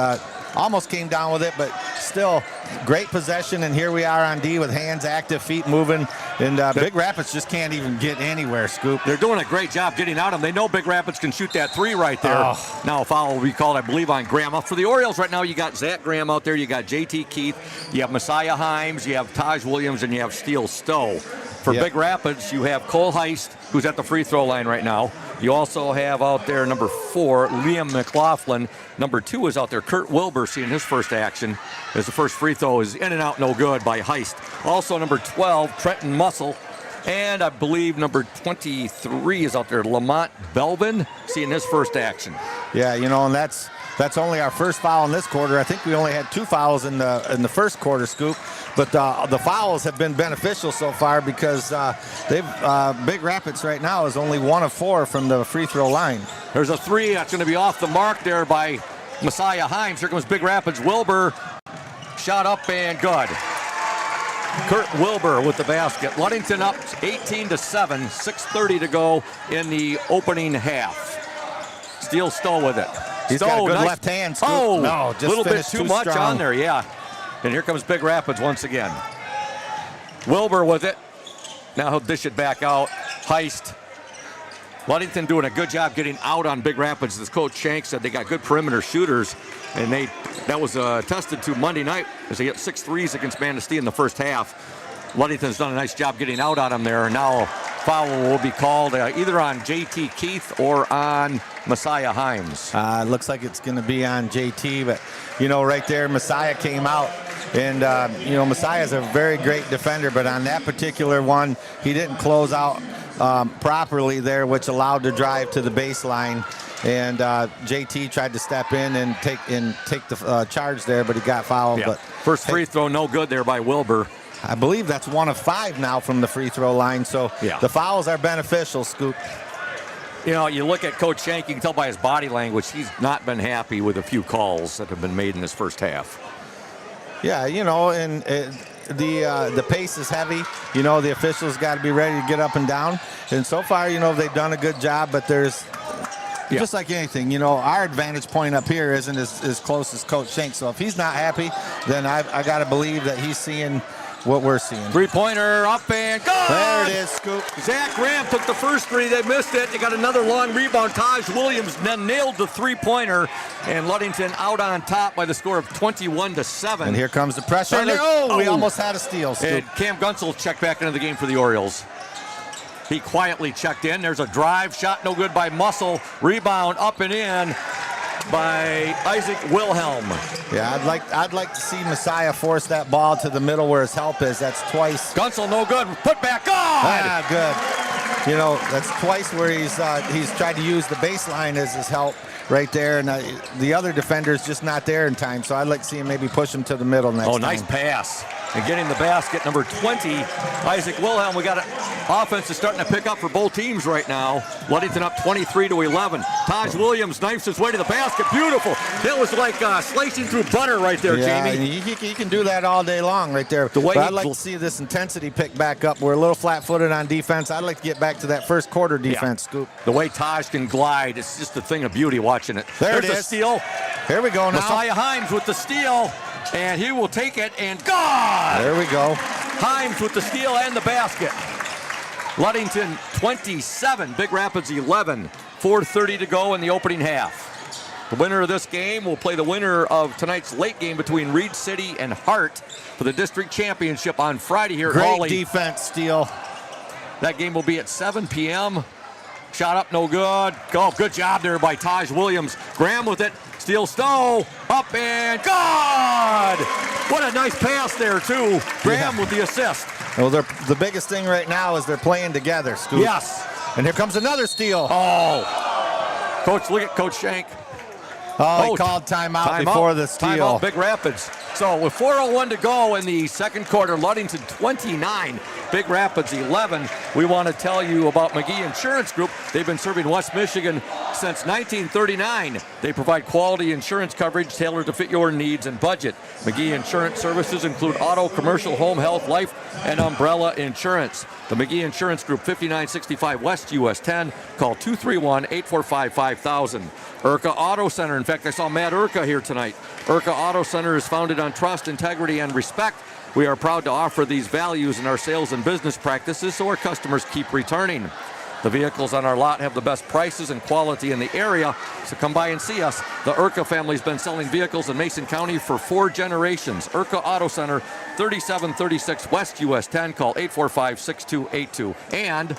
Speaker 2: almost came down with it, but still great possession. And here we are on D with hands active, feet moving, and Big Rapids just can't even get anywhere, Scoop.
Speaker 1: They're doing a great job getting out of them. They know Big Rapids can shoot that 3 right there. Now a foul will be called, I believe, on Graham. For the Orioles right now, you got Zach Graham out there, you got JT Keith, you have Messiah Himes, you have Taj Williams, and you have Steele Stowe. For Big Rapids, you have Cole Heist, who's at the free throw line right now. You also have out there number 4, Liam McLaughlin. Number 2 is out there, Kurt Wilbur, seeing his first action as the first free throw is in and out, no good by Heist. Also number 12, Trenton Muscle. And I believe number 23 is out there, Lamont Belvin, seeing his first action.
Speaker 2: Yeah, you know, and that's only our first foul in this quarter. I think we only had 2 fouls in the first quarter, Scoop. But the fouls have been beneficial so far because Big Rapids right now is only 1 of 4 from the free throw line.
Speaker 1: There's a 3 that's going to be off the mark there by Messiah Himes. Here comes Big Rapids. Wilbur, shot up and good. Kurt Wilbur with the basket. Ludington up 18-7, 6:30 to go in the opening half. Steele Stowe with it.
Speaker 2: He's got a good left hand. Scoop.
Speaker 1: Oh,
Speaker 2: no,
Speaker 1: a little bit too much
Speaker 2: strong
Speaker 1: on there, yeah. And here comes Big Rapids once again. Wilbur with it. Now he'll dish it back out. Heist. Ludington doing a good job getting out on Big Rapids. As Coach Shank said, they got good perimeter shooters, and that was tested to Monday night as they hit 6 threes against Manistee in the first half. Ludington's done a nice job getting out on them there, and now foul will be called either on JT Keith or on Messiah Himes.
Speaker 2: Looks like it's going to be on JT, but right there, Messiah came out, and Messiah's a very great defender, but on that particular one, he didn't close out properly there, which allowed the drive to the baseline. And JT tried to step in and take the charge there, but he got fouled.
Speaker 1: Yeah.
Speaker 2: But
Speaker 1: first free throw, no good there by Wilbur.
Speaker 2: I believe that's 1 of 5 now from the free throw line. So the fouls are beneficial, Scoop.
Speaker 1: You look at Coach Shank, you can tell by his body language, he's not been happy with a few calls that have been made in this first half.
Speaker 2: Yeah, and the pace is heavy. The officials got to be ready to get up and down. And so far, they've done a good job, but there's just like anything, our advantage point up here isn't as close as Coach Shank. So if he's not happy, then I got to believe that he's seeing what we're seeing.
Speaker 1: Three-pointer up and go!
Speaker 2: There it is, Scoop.
Speaker 1: Zach Graham took the first 3. They missed it. They got another long rebound. Taj Williams then nailed the three-pointer, and Ludington out on top by the score of 21-7.
Speaker 2: And here comes the pressure. We almost had a steal, Scoop.
Speaker 1: And Cam Gunsel checked back into the game for the Orioles. He quietly checked in. There's a drive shot, no good by Muscle. Rebound up and in by Isaac Wilhelm.
Speaker 2: Yeah, I'd like to see Messiah force that ball to the middle where his help is. That's twice.
Speaker 1: Gunsel no good. Put back on.
Speaker 2: Good. That's twice where he's tried to use the baseline as his help right there, and the other defender's just not there in time. So I'd like to see him maybe push him to the middle next time.
Speaker 1: Oh, nice pass. And getting the basket, number 20, Isaac Wilhelm. We got offense is starting to pick up for both teams right now. Ludington up 23-11. Taj Williams knifes his way to the basket. Beautiful. That was like slicing through butter right there, Jamie.
Speaker 2: He can do that all day long right there. I'd like to see this intensity pick back up. We're a little flat-footed on defense. I'd like to get back to that first quarter defense, Scoop.
Speaker 1: The way Taj can glide, it's just a thing of beauty watching it.
Speaker 2: There's
Speaker 1: a steal.
Speaker 2: Here we go now.
Speaker 1: Messiah Himes with the steal. And he will take it, and God!
Speaker 2: There we go.
Speaker 1: Himes with the steal and the basket. Ludington 27, Big Rapids 11. 4:30 to go in the opening half. The winner of this game will play the winner of tonight's late game between Reed City and Hart for the district championship on Friday here at Hawley.
Speaker 2: Great defense, Steele.
Speaker 1: That game will be at 7 p.m. Shot up, no good. Oh, good job there by Taj Williams. Graham with it. Steele Stowe, up and good! What a nice pass there, too. Graham with the assist.
Speaker 2: Well, the biggest thing right now is they're playing together, Scoop.
Speaker 1: Yes.
Speaker 2: And here comes another steal.
Speaker 1: Oh. Coach, look at Coach Shank.
Speaker 2: He called timeout before the steal.
Speaker 1: Timeout, Big Rapids. So with 4:01 to go in the second quarter, Ludington 29, Big Rapids 11. We want to tell you about McGee Insurance Group. They've been serving West Michigan since 1939. They provide quality insurance coverage tailored to fit your needs and budget. McGee Insurance services include auto, commercial, home, health, life, and umbrella insurance. The McGee Insurance Group, 5965 West US 10. Call 231-845-5000. Urca Auto Center. In fact, I saw Matt Urca here tonight. Urca Auto Center is founded on trust, integrity, and respect. We are proud to offer these values in our sales and business practices so our customers keep returning. The vehicles on our lot have the best prices and quality in the area, so come by and see us. The Urca family's been selling vehicles in Mason County for 4 generations. Urca Auto Center, 3736 West US 10. Call 845-6282. And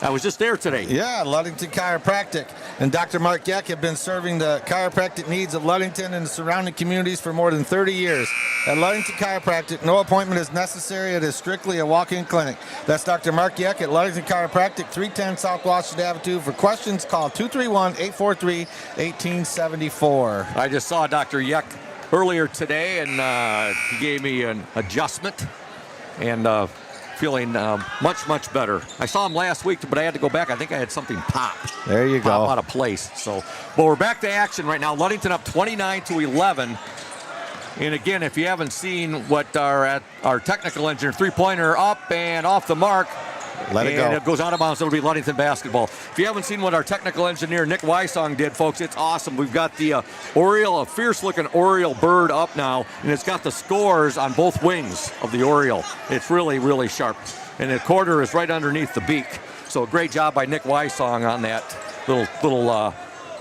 Speaker 1: I was just there today.
Speaker 2: Yeah, Ludington Chiropractic. And Dr. Mark Yeck have been serving the chiropractic needs of Ludington and the surrounding communities for more than 30 years. At Ludington Chiropractic, no appointment is necessary. It is strictly a walk-in clinic. That's Dr. Mark Yeck at Ludington Chiropractic, 310 South Washington Avenue. For questions, call 231-843-1874.
Speaker 1: I just saw Dr. Yeck earlier today, and he gave me an adjustment, and feeling much better. I saw him last week, but I had to go back. I think I had something pop.
Speaker 2: There you go.
Speaker 1: Out of place. So, well, we're back to action right now. Ludington up 29-11. And again, if you haven't seen what our technical engineer, three-pointer up and off the mark,
Speaker 2: let it go.
Speaker 1: And it goes out of bounds. It'll be Ludington basketball. If you haven't seen what our technical engineer, Nick Wysong, did, folks, it's awesome. We've got the Oriole, a fierce-looking Oriole bird up now, and it's got the scores on both wings of the Oriole. It's really sharp. And the quarter is right underneath the beak. So a great job by Nick Wysong on that little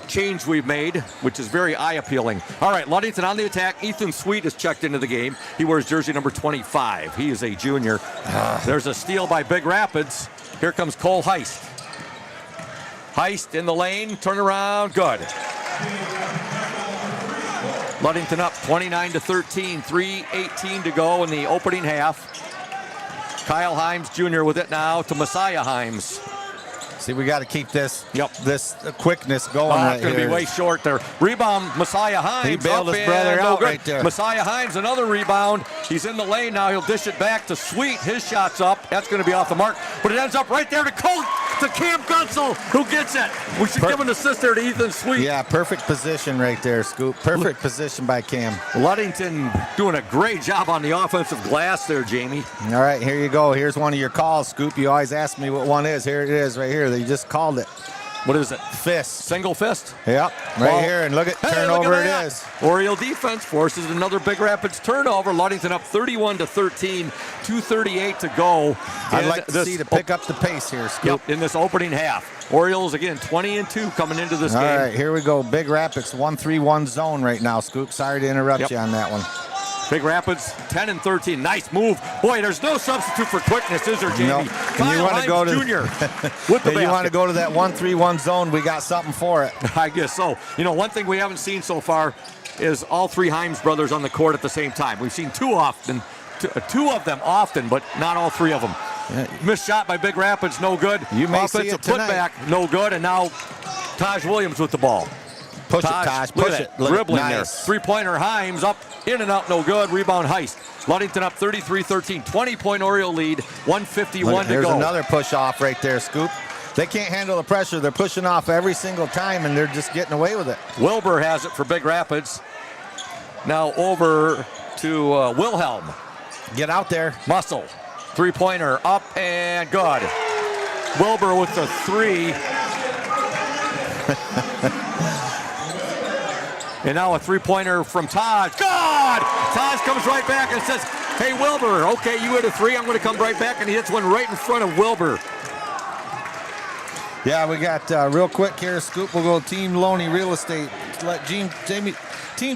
Speaker 1: change we've made, which is very eye-appealing. All right, Ludington on the attack. Ethan Sweet is checked into the game. He wears jersey number 25. He is a junior. There's a steal by Big Rapids. Here comes Cole Heist. Heist in the lane, turn around, good. Ludington up 29-13, 3:18 to go in the opening half. Kyle Himes Jr. with it now to Messiah Himes.
Speaker 2: See, we got to keep this quickness going right
Speaker 1: It's going
Speaker 2: here.
Speaker 1: to be way short there. Rebound, Messiah Himes.
Speaker 2: He bailed his brother out right there.
Speaker 1: Messiah Himes, another rebound. He's in the lane now. He'll dish it back to Sweet. His shot's up. That's going to be off the mark. But it ends up right there to Cam Gunsel, who gets it. We should give an assist there to Ethan Sweet.
Speaker 2: Yeah, perfect position right there, Scoop. Perfect position by Cam.
Speaker 1: Ludington doing a great job on the offensive glass there, Jamie.
Speaker 2: All right, here you go. Here's one of your calls, Scoop. You always ask me what one is. Here it is right here. They just called it.
Speaker 1: What is it?
Speaker 2: Fist.
Speaker 1: Single fist?
Speaker 2: Yep, right here. And look at turnover
Speaker 1: look at
Speaker 2: it is.
Speaker 1: Oriole defense forces another Big Rapids turnover. Ludington up 31-13, 2:38 to go.
Speaker 2: I'd like to see to pick up the pace here, Scoop.
Speaker 1: Yep, in this opening half. Orioles again 20-2 coming into this game.
Speaker 2: All right, here we go. Big Rapids 1-3-1 zone right now, Scoop. Sorry to interrupt you on that one.
Speaker 1: Big Rapids 10-13. Nice move. Boy, there's no substitute for quickness, is there, Jamie?
Speaker 2: No.
Speaker 1: Kyle
Speaker 2: You want to go to
Speaker 1: Jr. with the
Speaker 2: you want to go to that 1-3-1 zone? We got something for it.
Speaker 1: I guess so. You know, one thing we haven't seen so far is all three Himes brothers on the court at the same time. We've seen two of them often, but not all three of them. Missed shot by Big Rapids, no good.
Speaker 2: You may see
Speaker 1: Offensive
Speaker 2: it tonight.
Speaker 1: putback, no good. And now Taj Williams with the ball.
Speaker 2: Push it, Taj.
Speaker 1: Look
Speaker 2: Push
Speaker 1: at
Speaker 2: it.
Speaker 1: that, dribbling there.
Speaker 2: Nice.
Speaker 1: Three-pointer Himes up, in and out, no good. Rebound Heist. Ludington up 33-13, 20-point Oriole lead, 1:51 to
Speaker 2: There's
Speaker 1: go.
Speaker 2: another push off right there, Scoop. They can't handle the pressure. They're pushing off every single time, and they're just getting away with it.
Speaker 1: Wilbur has it for Big Rapids. Now over to Wilhelm.
Speaker 2: Get out there.
Speaker 1: Muscle. Three-pointer up and good. Wilbur with the three. And now a three-pointer from Taj. Good! Taj comes right back and says, hey, Wilbur, okay, you hit a three. I'm going to come right back. And he hits one right in front of Wilbur.
Speaker 2: Yeah, we got real quick here, Scoop. We'll go Team Loney Real Estate. Let Team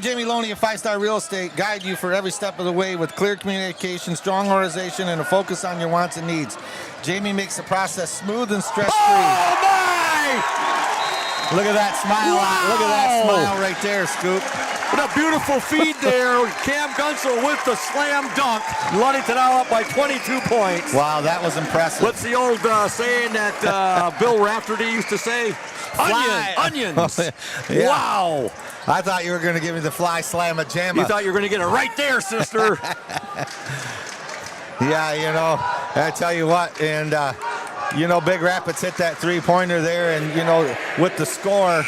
Speaker 2: Jamie Loney of 5-Star Real Estate guide you for every step of the way with clear communication, strong organization, and a focus on your wants and needs. Jamie makes the process smooth and stress-free.
Speaker 1: Oh, my!
Speaker 2: Look at that smile.
Speaker 1: Wow.
Speaker 2: Look at that smile right there, Scoop.
Speaker 1: What a beautiful feed there. Cam Gunsel with the slam dunk. Ludington now up by 22 points.
Speaker 2: Wow, that was impressive.
Speaker 1: What's the old saying that Bill Rafferty used to say? Onions.
Speaker 2: Yeah.
Speaker 1: Wow.
Speaker 2: I thought you were going to give me the fly slamma jamma.
Speaker 1: You thought you were going to get it right there, sister.
Speaker 2: Yeah, you know, I tell you what, and you know, Big Rapids hit that three-pointer there, and you know, with the score,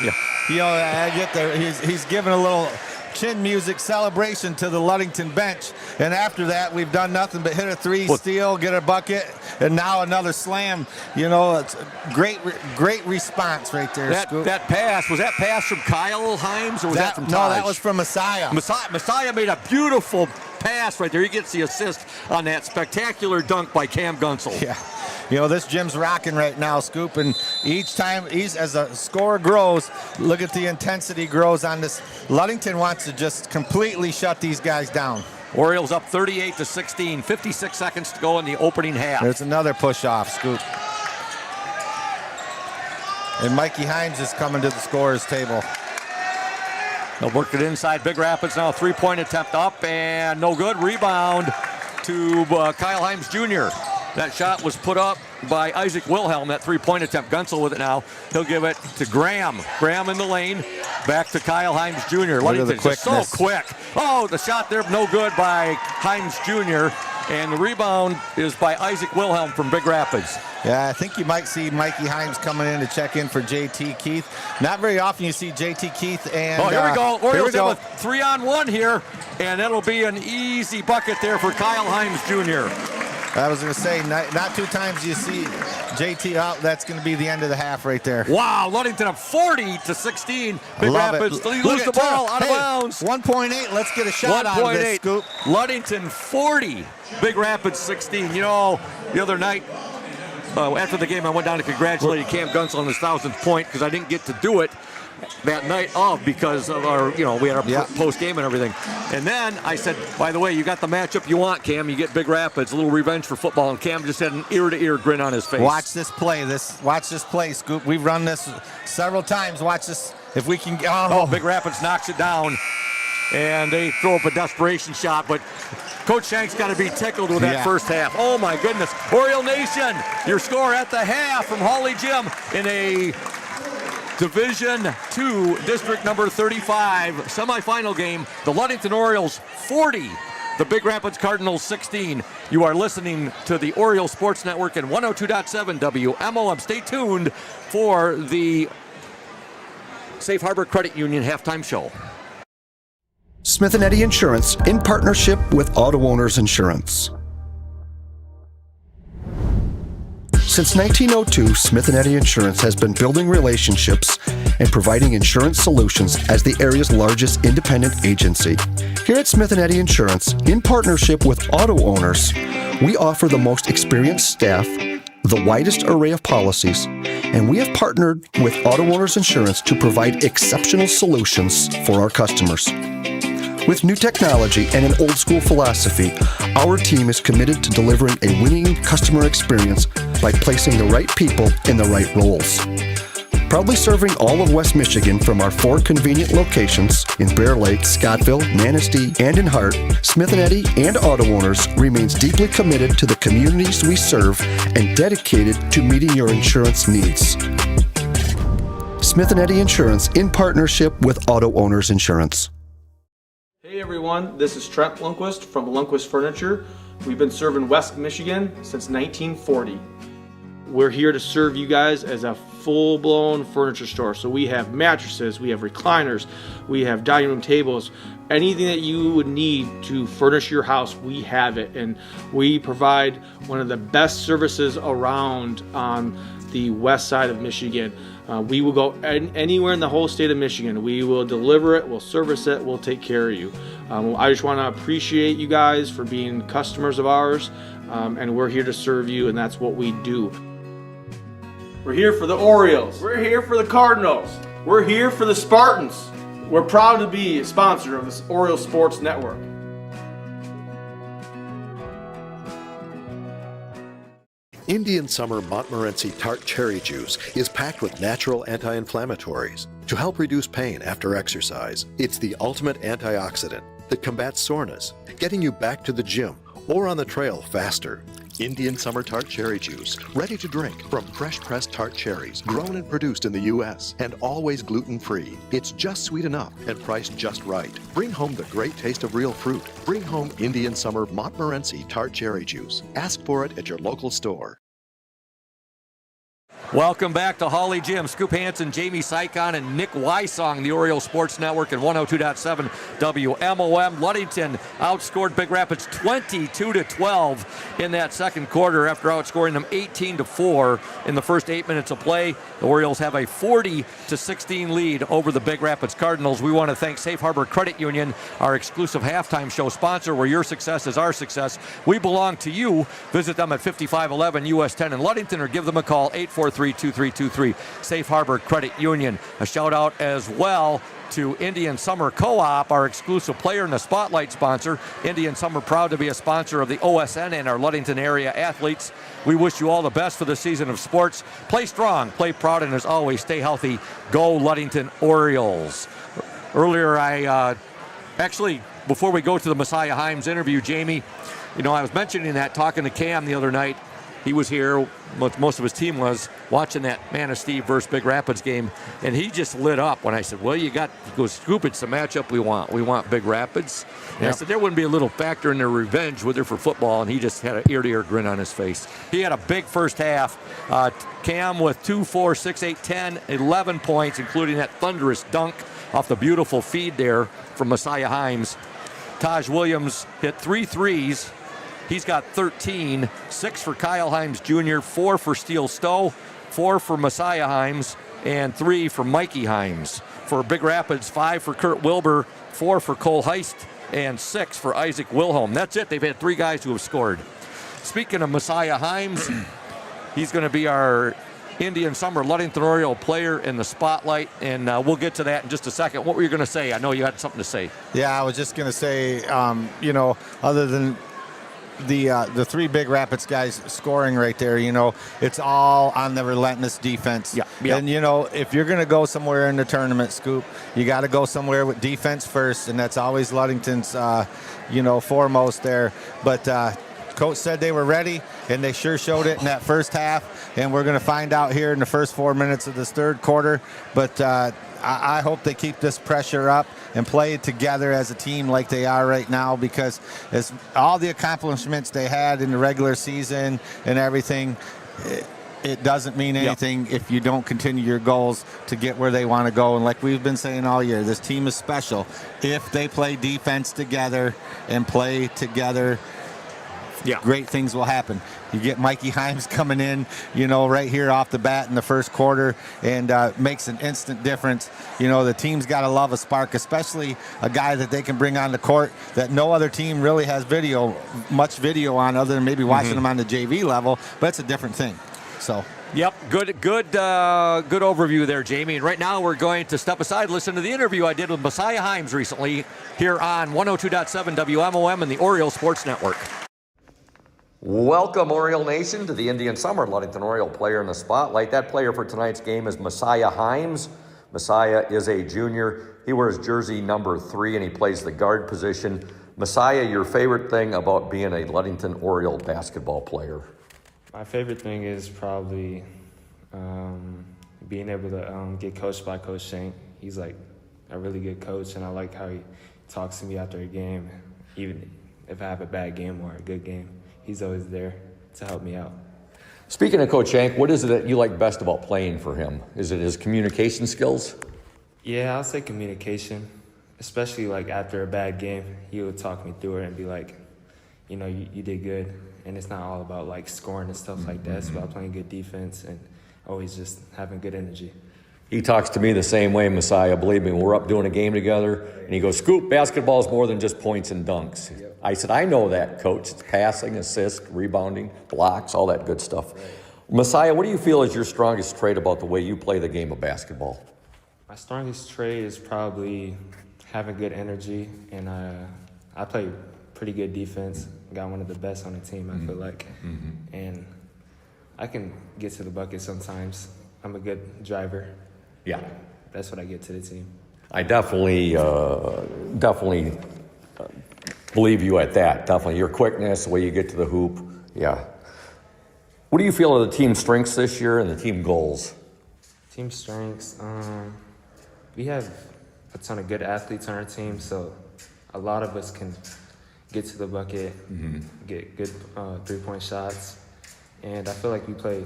Speaker 2: you know, I get there. He's giving a little chin music celebration to the Ludington bench, and after that, we've done nothing but hit a three, steal, get a bucket, and now another slam. You know, it's a great response right there.
Speaker 1: That pass was that pass from Kyle Himes or was that from Taj?
Speaker 2: No, that was from Messiah.
Speaker 1: Messiah made a beautiful pass right there. He gets the assist on that spectacular dunk by Cam Gunsel.
Speaker 2: Yeah. You know, this gym's rocking right now, Scoop, and each time, as the score grows, look at the intensity grows on this. Ludington wants to just completely shut these guys down.
Speaker 1: Orioles up 38-16, 56 seconds to go in the opening half.
Speaker 2: There's another push-off, Scoop. And Mikey Himes is coming to the scorer's table.
Speaker 1: They'll work it inside Big Rapids now. Three-point attempt up and no good. Rebound to Kyle Himes Jr. That shot was put up by Isaac Wilhelm, that three-point attempt. Gunsel with it now. He'll give it to Graham. Graham in the lane. Back to Kyle Himes Jr.
Speaker 2: Look at the
Speaker 1: Ludington's just so
Speaker 2: quickness.
Speaker 1: quick. Oh, the shot there, no good by Himes Jr. And the rebound is by Isaac Wilhelm from Big Rapids.
Speaker 2: Yeah, I think you might see Mikey Himes coming in to check in for JT Keith. Not very often you see JT Keith and...
Speaker 1: Oh, here we go. Orioles
Speaker 2: go.
Speaker 1: have a 3-on-1 here, and it'll be an easy bucket there for Kyle Himes Jr.
Speaker 2: I was going to say, not two times you see JT out. That's going to be the end of the half right there.
Speaker 1: Wow, Ludington up 40-16. Big Rapids lose the ball out of bounds.
Speaker 2: 1.8. Let's get a shot out of this, Scoop.
Speaker 1: Ludington 40. Big Rapids 16. You know, the other night, after the game, I went down to congratulate Cam Gunsel on his 1,000th point because I didn't get to do it that night off because of our, we had our post-game and everything. And then I said, by the way, you got the matchup you want, Cam. You get Big Rapids, a little revenge for football. And Cam just had an ear-to-ear grin on his face.
Speaker 2: Watch this play. Watch this play, Scoop. We've run this several times. Watch this. If we can...
Speaker 1: Oh, Big Rapids knocks it down. And they throw up a desperation shot, but Coach Shank's got to be tickled with that first half. Oh, my goodness. Oriole Nation, your score at the half from Hawley Gym in a Division II, District number 35, semifinal game. The Ludington Orioles 40, the Big Rapids Cardinals 16. You are listening to the Oriole Sports Network and 102.7 WMOM. Stay tuned for the Safe Harbor Credit Union halftime show.
Speaker 6: Smith & Eddy Insurance in partnership with Auto Owners Insurance. Since 1902, Smith & Eddy Insurance has been building relationships and providing insurance solutions as the area's largest independent agency. Here at Smith & Eddy Insurance, in partnership with Auto Owners, we offer the most experienced staff, the widest array of policies, and we have partnered with Auto Owners Insurance to provide exceptional solutions for our customers. With new technology and an old-school philosophy, our team is committed to delivering a winning customer experience by placing the right people in the right roles. Proudly serving all of West Michigan from our 4 convenient locations in Bear Lake, Scottville, Manistee, and in Hart, Smith & Eddy and Auto Owners remains deeply committed to the communities we serve and dedicated to meeting your insurance needs. Smith & Eddy Insurance in partnership with Auto Owners Insurance.
Speaker 7: Hey everyone, this is Trent Lundquist from Lundquist Furniture. We've been serving West Michigan since 1940. We're here to serve you guys as a full-blown furniture store. So we have mattresses, we have recliners, we have dining room tables, anything that you would need to furnish your house, we have it. And we provide one of the best services around on the west side of Michigan. We will go anywhere in the whole state of Michigan. We will deliver it, we'll service it, we'll take care of you. I just want to appreciate you guys for being customers of ours, and we're here to serve you, and that's what we do. We're here for the Orioles. We're here for the Cardinals. We're here for the Spartans. We're proud to be a sponsor of this Oriole Sports Network.
Speaker 8: Indian Summer Montmorency Tart Cherry Juice is packed with natural anti-inflammatories to help reduce pain after exercise. It's the ultimate antioxidant that combats soreness, getting you back to the gym or on the trail faster. Indian Summer Tart Cherry Juice, ready to drink from fresh pressed tart cherries, grown and produced in the U.S. and always gluten-free. It's just sweet enough and priced just right. Bring home the great taste of real fruit. Bring home Indian Summer Montmorency Tart Cherry Juice. Ask for it at your local store.
Speaker 1: Welcome back to Hawley Gym. Scoop Hansen, Jamie Sycon, and Nick Wysong, the Oriole Sports Network and 102.7 WMOM. Ludington outscored Big Rapids 22-12 in that second quarter after outscoring them 18-4 in the first 8 minutes of play. The Orioles have a 40-16 lead over the Big Rapids Cardinals. We want to thank Safe Harbor Credit Union, our exclusive halftime show sponsor, where your success is our success. We belong to you. Visit them at 5511 US 10 in Ludington or give them a call, 843-2323. Safe Harbor Credit Union. A shout out as well to Indian Summer Co-op, our exclusive player and the spotlight sponsor. Indian Summer proud to be a sponsor of the OSN and our Ludington area athletes. We wish you all the best for the season of sports. Play strong, play proud, and as always, stay healthy. Go Ludington Orioles. Earlier, actually, before we go to the Messiah Himes interview, Jamie, I was mentioning that, talking to Cam the other night, He was here, most of his team was, watching that Manistee versus Big Rapids game, and he just lit up when I said, well, he goes, Scoop, it's the matchup we want. We want Big Rapids. And I said, there wouldn't be a little factor in their revenge with her for football, and he just had an ear-to-ear grin on his face. He had a big first half. Cam with 2, 4, 6, 8, 10, 11 points, including that thunderous dunk off the beautiful feed there from Messiah Himes. Taj Williams hit 3 threes. He's got 13, 6 for Kyle Himes Jr., 4 for Steele Stowe, 4 for Messiah Himes, and 3 for Mikey Himes. For Big Rapids, 5 for Kurt Wilbur, 4 for Cole Heist, and 6 for Isaac Wilhelm. That's it. They've had 3 guys who have scored. Speaking of Messiah Himes, he's going to be our Indian Summer Ludington Oriole player in the spotlight, and we'll get to that in just a second. What were you going to say? I know you had something to say.
Speaker 2: Yeah, I was just going to say, other than the 3 Big Rapids guys scoring right there, it's all on the relentless defense.
Speaker 1: Yeah.
Speaker 2: And, if you're going to go somewhere in the tournament, Scoop, you got to go somewhere with defense first, and that's always Ludington's, foremost there. But Coach said they were ready, and they sure showed it in that first half, and we're going to find out here in the first 4 minutes of this third quarter. But I hope they keep this pressure up and play together as a team like they are right now, because as all the accomplishments they had in the regular season and everything, it doesn't mean anything if you don't continue your goals to get where they want to go. And like we've been saying all year, this team is special. If they play defense together and play together, great things will happen. You get Mikey Himes coming in, right here off the bat in the first quarter, and makes an instant difference. The team's got to love a spark, especially a guy that they can bring on the court that no other team really has much video on, other than maybe watching them on the JV level, but it's a different thing. So.
Speaker 1: Yep, good overview there, Jamie. And right now we're going to step aside, listen to the interview I did with Messiah Himes recently here on 102.7 WMOM and the Orioles Sports Network. Welcome, Oriole Nation, to the Indian Summer Ludington Oriole player in the spotlight. That player for tonight's game is Messiah Himes. Messiah is a junior. He wears jersey number 3, and he plays the guard position. Messiah, your favorite thing about being a Ludington Oriole basketball player?
Speaker 9: My favorite thing is probably being able to get coached by Coach Shank. He's like a really good coach, and I like how he talks to me after a game, even if I have a bad game or a good game. He's always there to help me out.
Speaker 1: Speaking of Coach Shank, what is it that you like best about playing for him? Is it his communication skills?
Speaker 9: Yeah, I'll say communication, especially like after a bad game. He would talk me through it and be like, you did good. And it's not all about like scoring and stuff like that. It's about playing good defense and always just having good energy.
Speaker 1: He talks to me the same way, Messiah. Believe me, we're up doing a game together, and he goes, Scoop, basketball is more than just points and dunks. I said, I know that, Coach. It's passing, assist, rebounding, blocks, all that good stuff. Messiah, what do you feel is your strongest trait about the way you play the game of basketball?
Speaker 9: My strongest trait is probably having good energy, and I play pretty good defense. Got one of the best on the team, I feel like. And I can get to the bucket sometimes. I'm a good driver.
Speaker 1: Yeah.
Speaker 9: That's what I get to the team.
Speaker 1: I definitely believe you at that. Definitely. Your quickness, the way you get to the hoop. Yeah. What do you feel are the team strengths this year and the team goals?
Speaker 9: Team strengths, we have a ton of good athletes on our team, so a lot of us can get to the bucket, get good three-point shots, and I feel like we play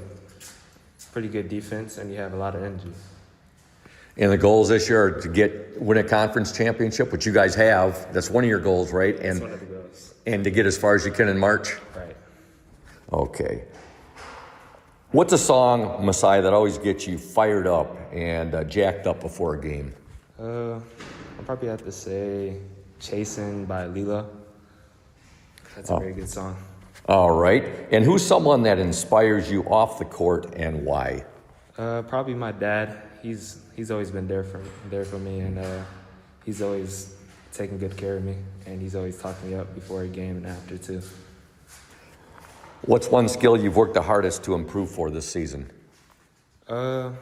Speaker 9: pretty good defense, and you have a lot of energy.
Speaker 1: And the goals this year are to win a conference championship, which you guys have. That's one of your goals, right?
Speaker 9: That's one of the goals.
Speaker 1: And to get as far as you can in March?
Speaker 9: Right.
Speaker 1: Okay. What's a song, Messiah, that always gets you fired up and jacked up before a game?
Speaker 9: I'll probably have to say Chasing by Leela. That's a very good song.
Speaker 1: All right. And who's someone that inspires you off the court and why?
Speaker 9: Probably my dad. He's always been there for me, and he's always taking good care of me, and he's always talking me up before a game and after too.
Speaker 1: What's one skill you've worked the hardest to improve for this season?
Speaker 9: Probably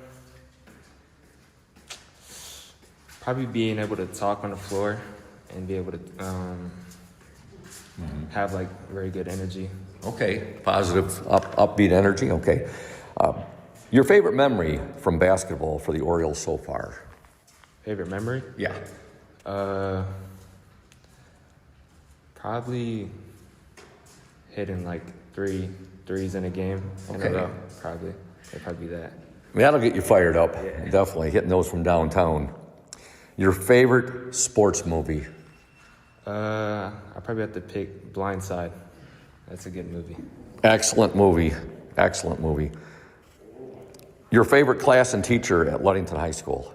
Speaker 9: being able to talk on the floor and be able to have like very good energy.
Speaker 1: Okay, positive, upbeat energy. Okay. Your favorite memory from basketball for the Orioles so far?
Speaker 9: Favorite memory?
Speaker 1: Yeah.
Speaker 9: Probably hitting like threes in a game in a row. Probably. It'd probably be that.
Speaker 1: That'll get you fired up. Yeah. Definitely hitting those from downtown. Your favorite sports movie?
Speaker 9: I probably have to pick Blindside. That's a good movie.
Speaker 1: Excellent movie. Excellent movie. Your favorite class and teacher at Ludington High School?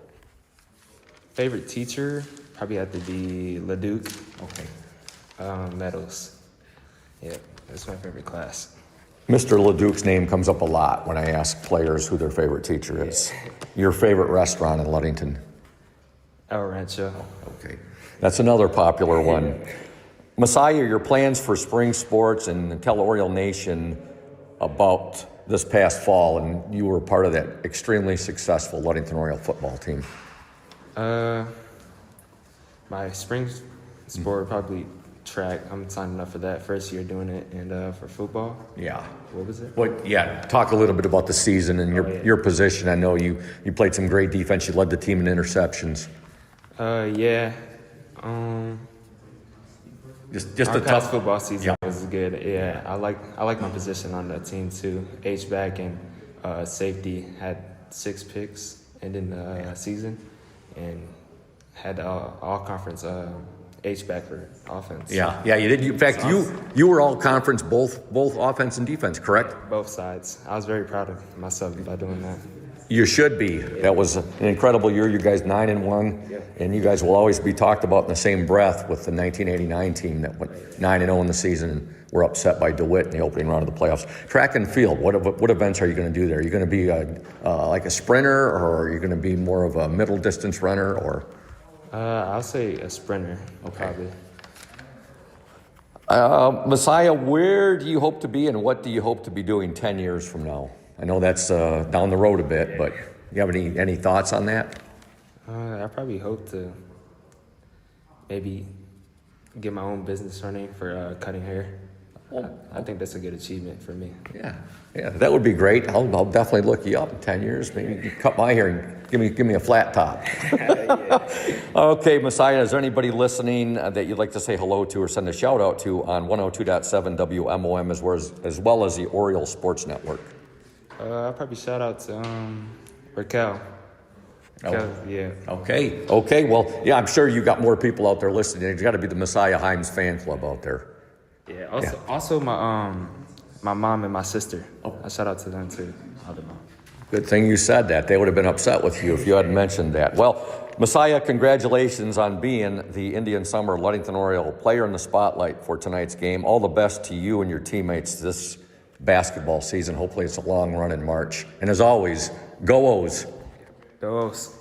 Speaker 9: Favorite teacher probably have to be Leduc.
Speaker 1: Okay.
Speaker 9: Meadows. Yeah, that's my favorite class.
Speaker 1: Mr. Leduc's name comes up a lot when I ask players who their favorite teacher is. Your favorite restaurant in Ludington?
Speaker 9: El Rancho.
Speaker 1: Okay. That's another popular one. Messiah, your plans for spring sports, and tell Oriole Nation about this past fall, and you were part of that extremely successful Ludington Oriole football team.
Speaker 9: My spring sport probably track. I'm signing up for that first year doing it, and for football.
Speaker 1: Yeah.
Speaker 9: What was it?
Speaker 1: Well, yeah. Talk a little bit about the season and your position. I know you played some great defense. You led the team in interceptions.
Speaker 9: Yeah.
Speaker 1: Just
Speaker 9: our
Speaker 1: a
Speaker 9: past
Speaker 1: tough
Speaker 9: football season was good. Yeah, I like my position on that team too. H-back and safety. Had 6 picks ending the season, and had all conference H-back for offense.
Speaker 1: Yeah, you did. In fact, you were all conference, both offense and defense, correct?
Speaker 9: Both sides. I was very proud of myself by doing that.
Speaker 1: You should be. Yeah. That was an incredible year. You guys 9-1, and you guys will always be talked about in the same breath with the 1989 team that went 9-0 in the season and were upset by DeWitt in the opening round of the playoffs. Track and field. What events are you going to do there? Are you going to be like a sprinter, or are you going to be more of a middle distance runner, or?
Speaker 9: I'll say a sprinter. Probably.
Speaker 1: Messiah, where do you hope to be, and what do you hope to be doing 10 years from now? I know that's down the road a bit, but you have any thoughts on that?
Speaker 9: I probably hope to maybe get my own business running for cutting hair. I think that's a good achievement for me.
Speaker 1: Yeah, that would be great. I'll definitely look you up in 10 years. Maybe you cut my hair and give me a flat top. Okay, Messiah, is there anybody listening that you'd like to say hello to or send a shout out to on 102.7 WMOM as well as the Oriole Sports Network?
Speaker 9: I'll probably shout out to Raquel. Yeah.
Speaker 1: Okay. Well, yeah, I'm sure you got more people out there listening. There's got to be the Messiah Himes fan club out there.
Speaker 9: Yeah. Also my mom and my sister. I shout out to them too.
Speaker 1: Good thing you said that. They would have been upset with you if you hadn't mentioned that. Well, Messiah, congratulations on being the Indian Summer Ludington Oriole player in the spotlight for tonight's game. All the best to you and your teammates this basketball season. Hopefully it's a long run in March. And as always, go O's.
Speaker 9: Go O's.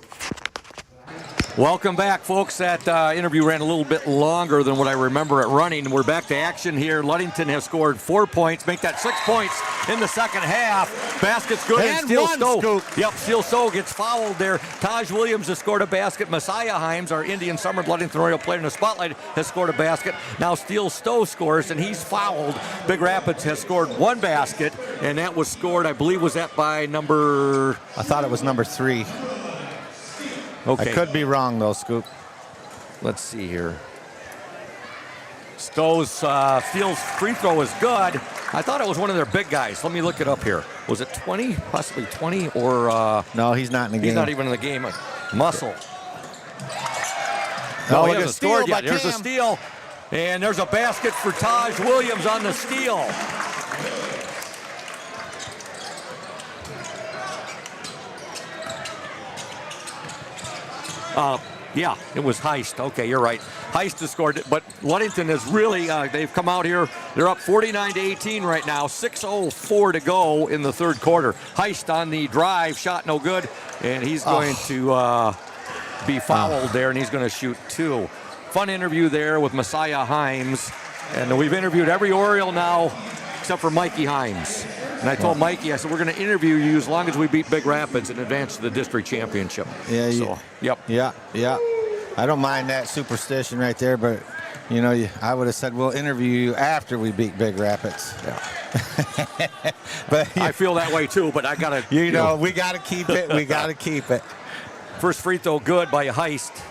Speaker 1: Welcome back, folks. That interview ran a little bit longer than what I remember it running. We're back to action here. Ludington has scored 4 points, make that 6 points in the second half. Basket's good, and Steele Stowe. Yep, Steele Stowe gets fouled there. Taj Williams has scored a basket. Messiah Himes, our Indian Summer Ludington Oriole player in the spotlight, has scored a basket. Now Steele Stowe scores, and he's fouled. Big Rapids has scored 1 basket, and that was scored, I believe, was that by number...
Speaker 2: I thought it was number 3.
Speaker 1: Okay.
Speaker 2: I could be wrong, though, Scoop.
Speaker 1: Let's see here. Steele's free throw is good. I thought it was one of their big guys. Let me look it up here. Was it 20? Possibly 20 or...
Speaker 2: No, he's not in the game.
Speaker 1: He's not even in the game. Muscle.
Speaker 2: No,
Speaker 1: he hasn't scored yet. There's a steal. And there's a basket for Taj Williams on the steal. Yeah, it was Heist. Okay, you're right. Heist has scored, but Ludington has really, they've come out here. They're up 49-18 right now, 6:04 to go in the third quarter. Heist on the drive, shot no good, and he's going to be fouled there, and he's going to shoot 2. Fun interview there with Messiah Himes, and we've interviewed every Oriole now except for Mikey Himes. And I told Mikey, I said, we're going to interview you as long as we beat Big Rapids and advance to the district championship.
Speaker 2: Yeah.
Speaker 1: So, yep.
Speaker 2: Yeah. I don't mind that superstition right there, but You know, I would have said we'll interview you after we beat Big Rapids.
Speaker 1: Yeah.
Speaker 2: But
Speaker 1: I feel that way too, but I got to.
Speaker 2: You know, we got to keep it. We got to keep it.
Speaker 1: First free throw good by Heist.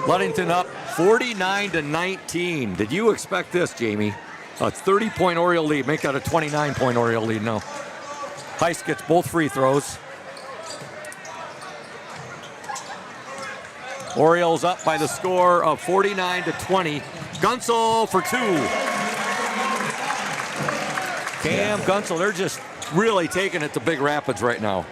Speaker 1: Ludington up 49-19. Did you expect this, Jamie? A 30-point Oriole lead. Make that a 29-point Oriole lead. No. Heist gets both free throws. Orioles up by the score of 49-20. Gunsel for 2. Cam Gunsel, they're just really taking it to Big Rapids right now.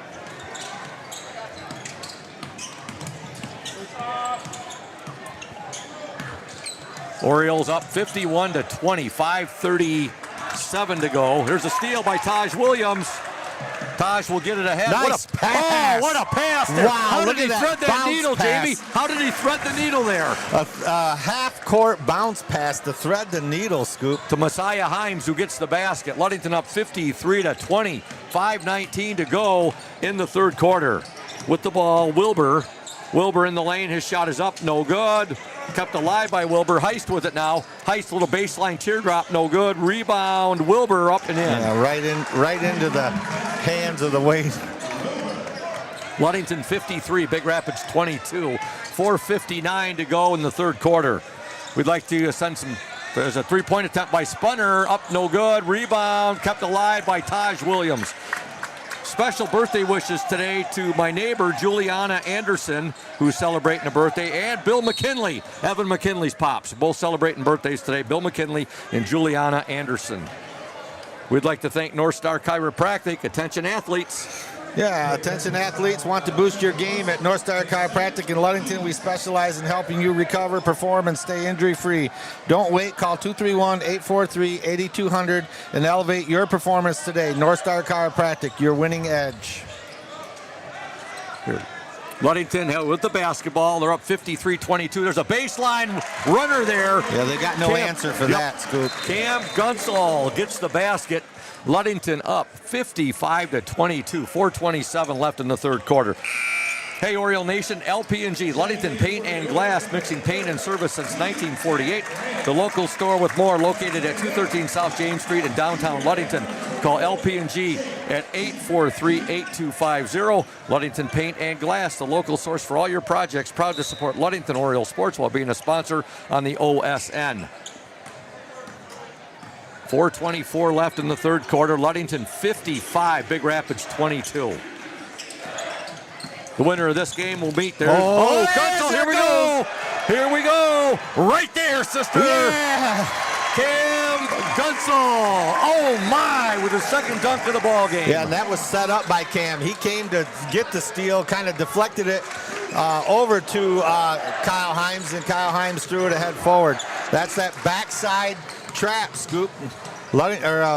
Speaker 1: Orioles up 51-20, 5:37 to go. Here's a steal by Taj Williams. Taj will get it ahead.
Speaker 2: Nice pass.
Speaker 1: Oh, what a pass there.
Speaker 2: Wow,
Speaker 1: How did
Speaker 2: look
Speaker 1: he
Speaker 2: at that
Speaker 1: thread that
Speaker 2: bounce
Speaker 1: needle,
Speaker 2: pass.
Speaker 1: Jamie? How did he thread the needle there?
Speaker 2: A half-court bounce pass to thread the needle, Scoop.
Speaker 1: To Messiah Himes, who gets the basket. Ludington up 53-20, 5:19 to go in the third quarter. With the ball, Wilbur. Wilbur in the lane. His shot is up, no good. Kept alive by Wilbur. Heist with it now. Heist, little baseline teardrop, no good. Rebound, Wilbur up and in.
Speaker 2: Yeah, right into the hands of the Wayne.
Speaker 1: Ludington 53, Big Rapids 22. 4:59 to go in the third quarter. We'd like to send some. There's a three-point attempt by Spunner, up no good. Rebound kept alive by Taj Williams. Special birthday wishes today to my neighbor Juliana Anderson, who's celebrating a birthday, and Bill McKinley, Evan McKinley's pops, both celebrating birthdays today. Bill McKinley and Juliana Anderson. We'd like to thank North Star Chiropractic. Attention athletes.
Speaker 2: Yeah, attention athletes, want to boost your game at North Star Chiropractic in Ludington. We specialize in helping you recover, perform, and stay injury-free. Don't wait. Call 231-843-8200 and elevate your performance today. North Star Chiropractic, your winning edge.
Speaker 1: Here. Ludington with the basketball. They're up 53-22. There's a baseline runner there.
Speaker 2: Yeah, they got no answer for that, Scoop.
Speaker 1: Cam Gunsel gets the basket. Ludington up 55-22. 4:27 left in the third quarter. Hey, Oriole Nation, LP&G, Ludington Paint and Glass, mixing paint and service since 1948. The local store with more located at 213 South James Street in downtown Ludington. Call LP&G at 843-8250. Ludington Paint and Glass, the local source for all your projects. Proud to support Ludington Oriole sports while being a sponsor on the OSN. 4:24 left in the third quarter. Ludington 55, Big Rapids 22. The winner of this game will meet there. Oh, Gunsel, here we go. Here we go. Right there, sister.
Speaker 2: Yeah.
Speaker 1: Cam Gunsel. Oh, my, with his second dunk of the ball game.
Speaker 2: Yeah, and that was set up by Cam. He came to get the steal, kind of deflected it over to Kyle Himes, and Kyle Himes threw it ahead forward. That's that backside trap, Scoop.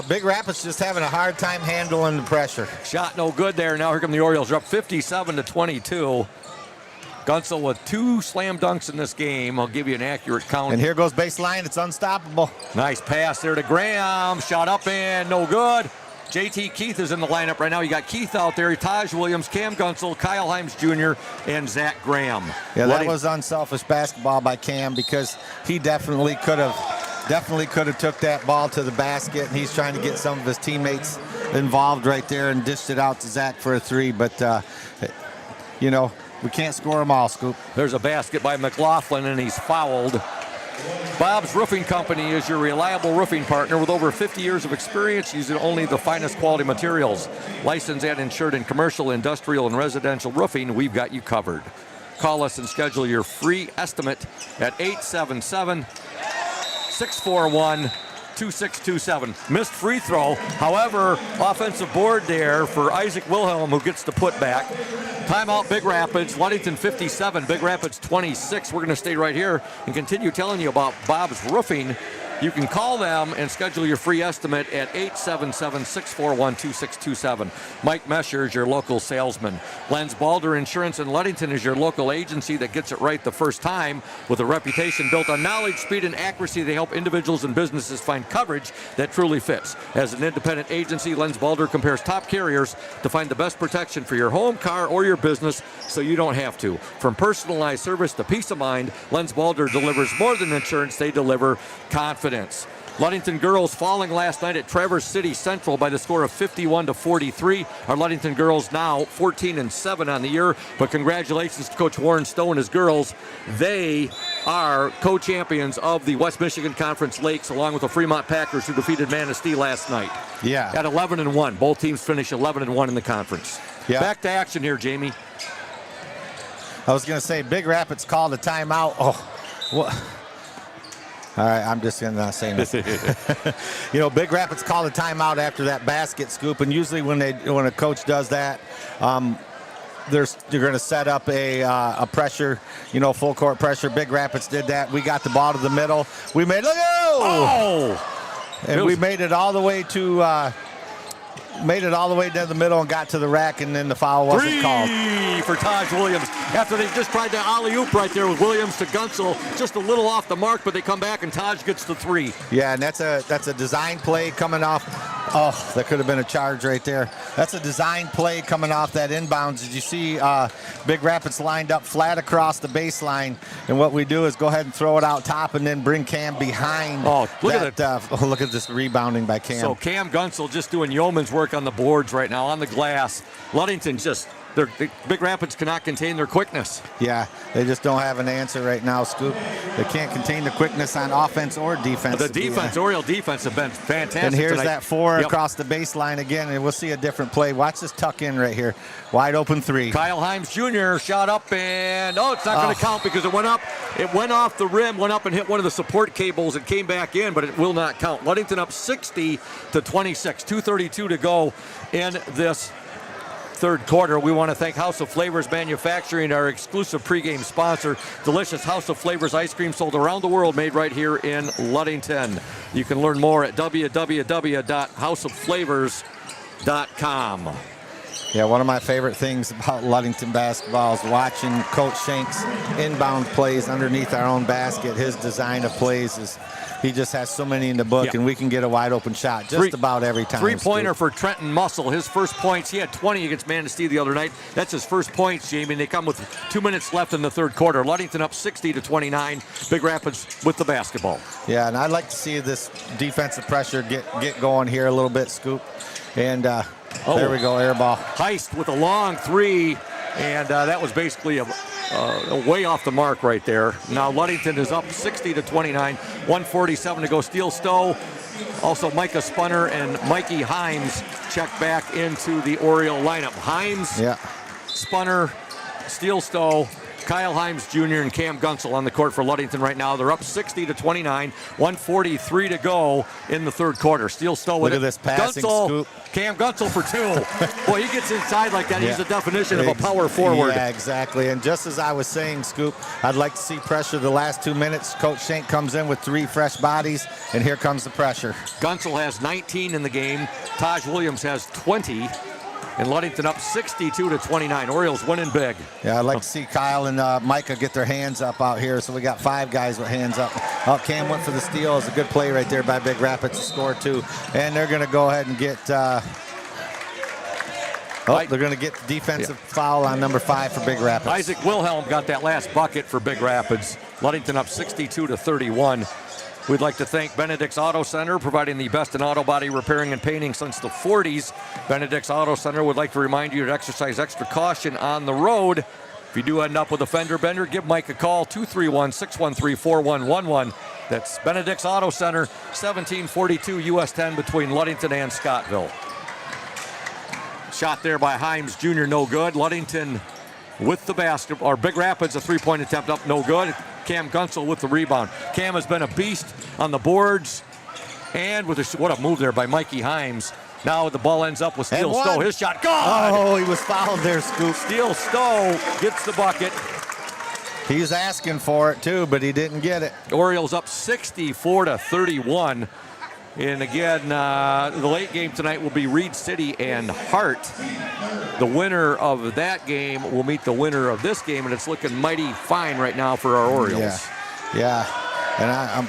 Speaker 2: Big Rapids just having a hard time handling the pressure.
Speaker 1: Shot no good there. Now here come the Orioles. They're up 57-22. Gunsel with 2 slam dunks in this game. I'll give you an accurate count.
Speaker 2: And here goes baseline. It's unstoppable.
Speaker 1: Nice pass there to Graham. Shot up and no good. JT Keith is in the lineup right now. You got Keith out there, Taj Williams, Cam Gunsel, Kyle Himes Jr., and Zach Graham.
Speaker 2: Yeah, that was unselfish basketball by Cam because he definitely could have took that ball to the basket, and he's trying to get some of his teammates involved right there and dished it out to Zach for a 3. But, you know, we can't score them all, Scoop.
Speaker 1: There's a basket by McLaughlin, and he's fouled. Bob's Roofing Company is your reliable roofing partner with over 50 years of experience using only the finest quality materials. Licensed and insured in commercial, industrial, and residential roofing, we've got you covered. Call us and schedule your free estimate at 877-641-2627. Missed free throw. However, offensive board there for Isaac Wilhelm, who gets the putback. Timeout, Big Rapids. Ludington 57, Big Rapids 26. We're going to stay right here and continue telling you about Bob's Roofing You can call them and schedule your free estimate at 877-641-2627. Mike Mesher is your local salesman. Lenz Balder Insurance in Ludington is your local agency that gets it right the first time. With a reputation built on knowledge, speed, and accuracy, they help individuals and businesses find coverage that truly fits. As an independent agency, Lenz Balder compares top carriers to find the best protection for your home, car, or your business so you don't have to. From personalized service to peace of mind, Lenz Balder delivers more than insurance, they deliver confidence. Ludington girls falling last night at Traverse City Central by the score of 51-43. Our Ludington girls now 14-7 on the year, but congratulations to Coach Warren Stowe and his girls. They are co-champions of the West Michigan Conference Lakes, along with the Fremont Packers, who defeated Manistee last night.
Speaker 2: Yeah.
Speaker 1: At 11-1. Both teams finished 11-1 in the conference.
Speaker 2: Yeah.
Speaker 1: Back to action here, Jamie.
Speaker 2: I was going to say, Big Rapids called a timeout. Oh, what? All right, I'm just going to say this. Big Rapids called a timeout after that basket scoop, and usually when a coach does that, they're going to set up a pressure, full court pressure. Big Rapids did that. We got the ball to the middle. We made we made it all the way to. Made it all the way down the middle and got to the rack, and then the foul wasn't called.
Speaker 1: For Taj Williams. After they just tried to alley-oop right there with Williams to Gunsel, just a little off the mark, but they come back and Taj gets the three.
Speaker 2: Yeah, and that's a design play coming off. Oh, that could have been a charge right there. That's a design play coming off that inbounds. Did you see Big Rapids lined up flat across the baseline? And what we do is go ahead and throw it out top and then bring Cam behind.
Speaker 1: Oh, look at it.
Speaker 2: Look at this rebounding by Cam.
Speaker 1: So Cam Gunsel just doing yeoman's work on the boards right now, on the glass. Ludington Big Rapids cannot contain their quickness.
Speaker 2: Yeah, they just don't have an answer right now, Scoop. They can't contain the quickness on offense or defense.
Speaker 1: The defense, Oriole defense, have been fantastic.
Speaker 2: And here's
Speaker 1: tonight.
Speaker 2: that four across the baseline again, and we'll see a different play. Watch this tuck in right here. Wide open three.
Speaker 1: Kyle Himes Jr. shot up, and it's not going to count because it went up. It went off the rim, went up and hit one of the support cables and came back in, but it will not count. Ludington up 60-26, 2:32 to go in this third quarter. We want to thank House of Flavors Manufacturing, our exclusive pregame sponsor. Delicious House of Flavors ice cream sold around the world, made right here in Ludington. You can learn more at www.houseofflavors.com.
Speaker 2: Yeah, one of my favorite things about Ludington basketball is watching Coach Shank's inbound plays underneath our own basket. His design of plays is, he just has so many in the book, and we can get a wide open shot just about every time.
Speaker 1: Three-pointer for Trenton Muscle. His first points, he had 20 against Manistee the other night. That's his first points, Jamie, and they come with 2 minutes left in the third quarter. Ludington up 60-29. Big Rapids with the basketball.
Speaker 2: Yeah, and I'd like to see this defensive pressure get going here a little bit, Scoop. And there we go, air ball.
Speaker 1: Heist with a long three, and that was basically a way off the mark right there. Now Ludington is up 60-29, 1:47 to go. Steele Stowe, also Micah Spunner and Mikey Himes check back into the Oriole lineup. Himes, Spunner, Steele Stowe, Kyle Himes Jr. and Cam Gunsel on the court for Ludington right now. They're up 60-29, 1:43 to go in the third quarter. Steele Stowe with
Speaker 2: Look at this passing scoop.
Speaker 1: Cam Gunsel for two. Boy, he gets inside like that. He's the definition of a power forward.
Speaker 2: Yeah, exactly. And just as I was saying, Scoop, I'd like to see pressure the last 2 minutes. Coach Shank comes in with 3 fresh bodies, and here comes the pressure.
Speaker 1: Gunsel has 19 in the game. Taj Williams has 20. And Ludington up 62-29. Orioles winning big.
Speaker 2: Yeah, I'd like to see Kyle and Micah get their hands up out here. So we got 5 guys with hands up. Oh, Cam went for the steal. It's a good play right there by Big Rapids to score 2. And they're going to go ahead and get they're going to get the defensive foul on number 5 for Big Rapids.
Speaker 1: Isaac Wilhelm got that last bucket for Big Rapids. Ludington up 62-31. We'd like to thank Benedict's Auto Center, providing the best in auto body repairing and painting since the 40s. Benedict's Auto Center would like to remind you to exercise extra caution on the road. If you do end up with a fender bender, give Mike a call, 231-613-4111. That's Benedict's Auto Center, 1742 US 10 between Ludington and Scottville. Shot there by Himes Jr., no good. Ludington with the basket, or Big Rapids, a three-point attempt up, no good. Cam Gunsel with the rebound. Cam has been a beast on the boards, and with what a move there by Mikey Himes. Now the ball ends up with Steele Stowe. His shot, gone!
Speaker 2: Oh, he was fouled there, Scoop.
Speaker 1: Steele Stowe gets the bucket.
Speaker 2: He's asking for it too, but he didn't get it.
Speaker 1: Orioles up 64-31. And again, the late game tonight will be Reed City and Hart. The winner of that game will meet the winner of this game, and it's looking mighty fine right now for our Orioles.
Speaker 2: Yeah. And